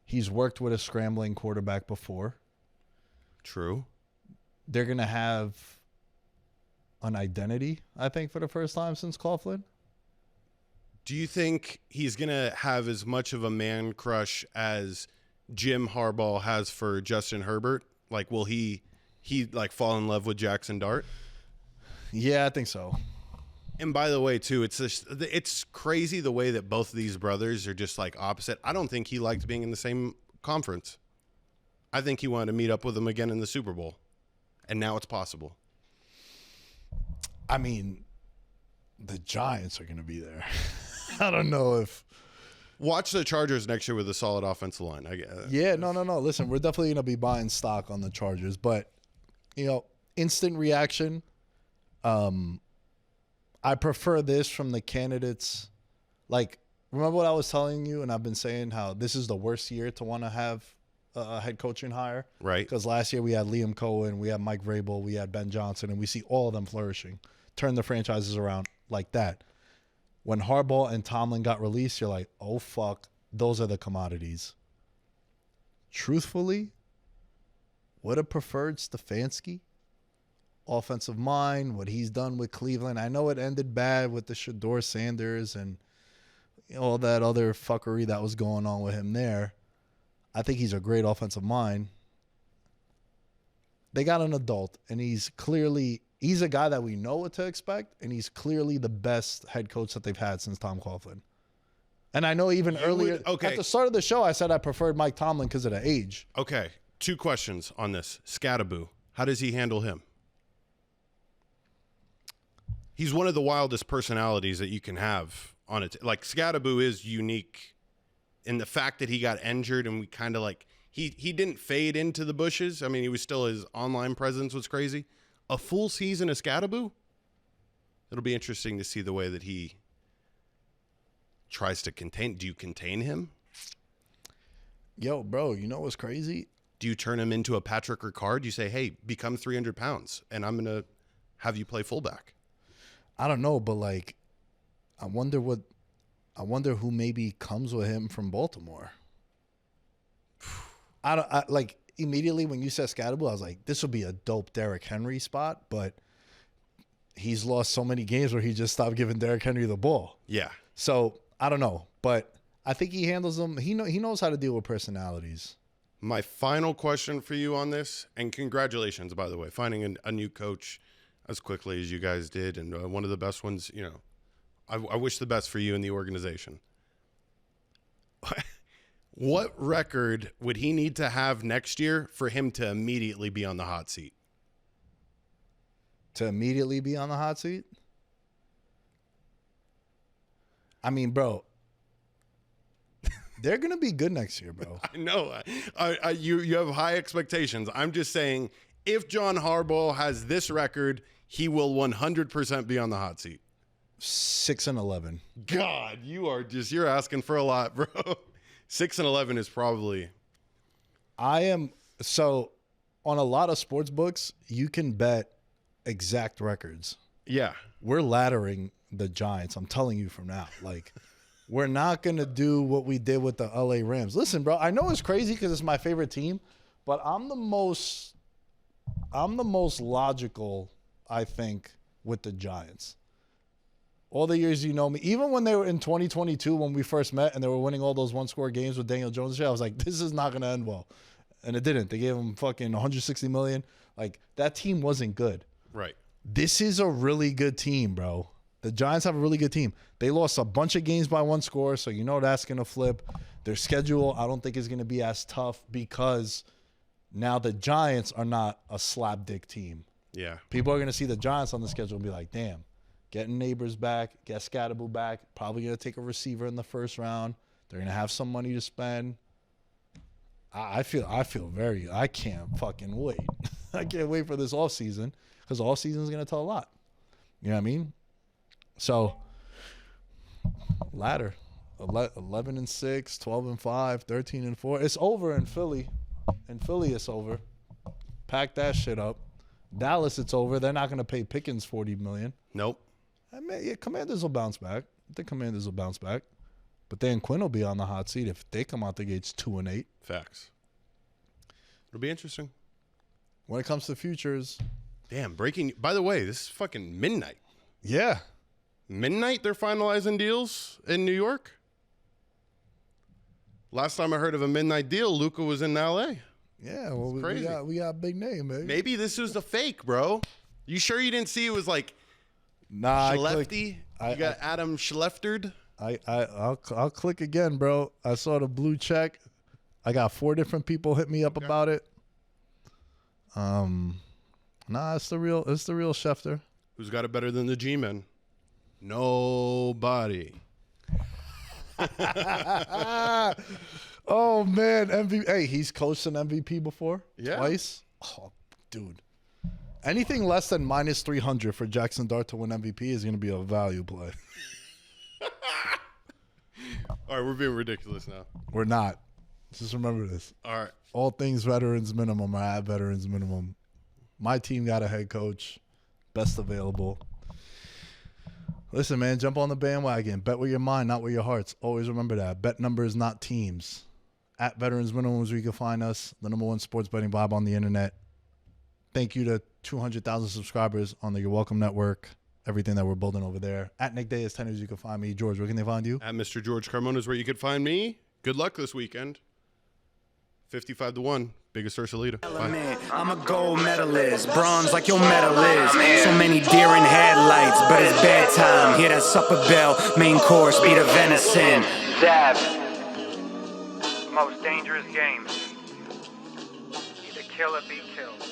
He's worked with a scrambling quarterback before. True. They're going to have an identity, I think, for the first time since Coughlin. Do you think he's going to have as much of a man crush as Jim Harbaugh has for Justin Herbert? Like, will he like fall in love with Jackson Dart? Yeah, I think so. And by the way, too, it's crazy the way that both of these brothers are just like opposite. I don't think he liked being in the same conference. I think he wanted to meet up with him again in the Super Bowl. And now it's possible. I mean, the Giants are going to be there. I don't know if... Watch the Chargers next year with a solid offensive line. Yeah, no. Listen, we're definitely going to be buying stock on the Chargers. But, instant reaction. I prefer this from the candidates. Like, remember what I was telling you, and I've been saying how this is the worst year to want to have a head coaching hire. Right. Because last year we had Liam Coen, we had Mike Vrabel, we had Ben Johnson, and we see all of them flourishing, turn the franchises around like that. When Harbaugh and Tomlin got released, you're like, oh, fuck, those are the commodities. Truthfully, would have preferred Stefanski. Offensive mind, what he's done with Cleveland. I know it ended bad with the Shador Sanders and all that other fuckery that was going on with him there. I think he's a great offensive mind. They got an adult, and he's a guy that we know what to expect, and he's clearly the best head coach that they've had since Tom Coughlin. And I know even earlier, at the start of the show, I said I preferred Mike Tomlin because of the age. Okay, 2 questions on this. Scattaboo, how does he handle him? He's one of the wildest personalities that you can have on it. Like, Scattaboo is unique in the fact that he got injured, and we kind of like he didn't fade into the bushes. I mean, he was still, his online presence was crazy. A full season of Scattaboo, it'll be interesting to see the way that he tries to contain. Do you contain him? Yo, bro, you know what's crazy? Do you turn him into a Patrick Ricard? You say, hey, become 300 pounds, and I'm going to have you play fullback. I don't know, but like, I wonder who maybe comes with him from Baltimore. Like, immediately when you said Scattaboo, I was like, this would be a dope Derrick Henry spot, but he's lost so many games where he just stopped giving Derrick Henry the ball. Yeah. So I don't know, but I think he handles them. He knows how to deal with personalities. My final question for you on this, and congratulations, by the way, finding a new coach as quickly as you guys did, and one of the best ones. You know, I wish the best for you and the organization. What record would he need to have next year for him to immediately be on the hot seat? To immediately be on the hot seat? I mean, bro, they're going to be good next year, bro. I know. You have high expectations. I'm just saying, if John Harbaugh has this record, he will 100% be on the hot seat. 6-11. God, you're asking for a lot, bro. 6-11 is probably. So on a lot of sports books, you can bet exact records. Yeah. We're laddering the Giants. I'm telling you from now. Like, we're not going to do what we did with the LA Rams. Listen, bro, I know it's crazy because it's my favorite team, but I'm the most logical, I think, with the Giants. All the years you know me, even when they were in 2022 when we first met and they were winning all those one-score games with Daniel Jones and shit, I was like, this is not going to end well. And it didn't. They gave him fucking $160 million. Like, that team wasn't good. Right. This is a really good team, bro. The Giants have a really good team. They lost a bunch of games by 1 score, so you know that's going to flip. Their schedule, I don't think, is going to be as tough because now the Giants are not a slapdick team. Yeah. People are going to see the Giants on the schedule and be like, damn, getting Neighbors back, get Scattaboo back, probably going to take a receiver in the first round. They're going to have some money to spend. I can't fucking wait. I can't wait for this offseason because offseason is going to tell a lot. You know what I mean? So, ladder, 11-6, 12-5, 13-4. It's over in Philly. In Philly, it's over. Pack that shit up. Dallas, it's over. They're not going to pay Pickens $40 million. Nope. I mean, yeah, Commanders will bounce back. The Commanders will bounce back. But Dan Quinn will be on the hot seat if they come out the gates 2-8. Facts. It'll be interesting. When it comes to futures. Damn, breaking. By the way, this is fucking midnight. Yeah. Midnight, they're finalizing deals in New York? Last time I heard of a midnight deal, Luka was in L.A. Yeah, well, we got a big name, man. Maybe this was the fake, bro. You sure you didn't see it was like Schlefty? You got Adam Schleftered? I'll click again, bro. I saw the blue check. I got 4 different people hit me up about it. Nah, it's the real Schefter. Who's got it better than the G-Men? Nobody. Oh man, MVP. Hey, he's coached an MVP before. Yeah. Twice. Oh, dude. Anything less than minus 300 for Jackson Dart to win MVP is going to be a value play. All right, we're being ridiculous now. We're not. Just remember this. All right. All things Veterans Minimum are at Veterans Minimum. My team got a head coach. Best available. Listen, man, jump on the bandwagon. Bet with your mind, not with your hearts. Always remember that. Bet numbers, not teams. At Veterans Minimum is where you can find us. The #1 sports betting vibe on the internet. Thank you to 200,000 subscribers on the You're Welcome Network. Everything that we're building over there. At Nick Dais 10 you can find me. George, where can they find you? At Mr. George Carmona is where you could find me. Good luck this weekend. 55-1. Biggest Ursulita. Bye. I'm a gold medalist, bronze like your medal is. So many deer in headlights, but it's bedtime. Hear that supper bell, main course, be the venison. Dab. Most dangerous game. Either kill or be killed.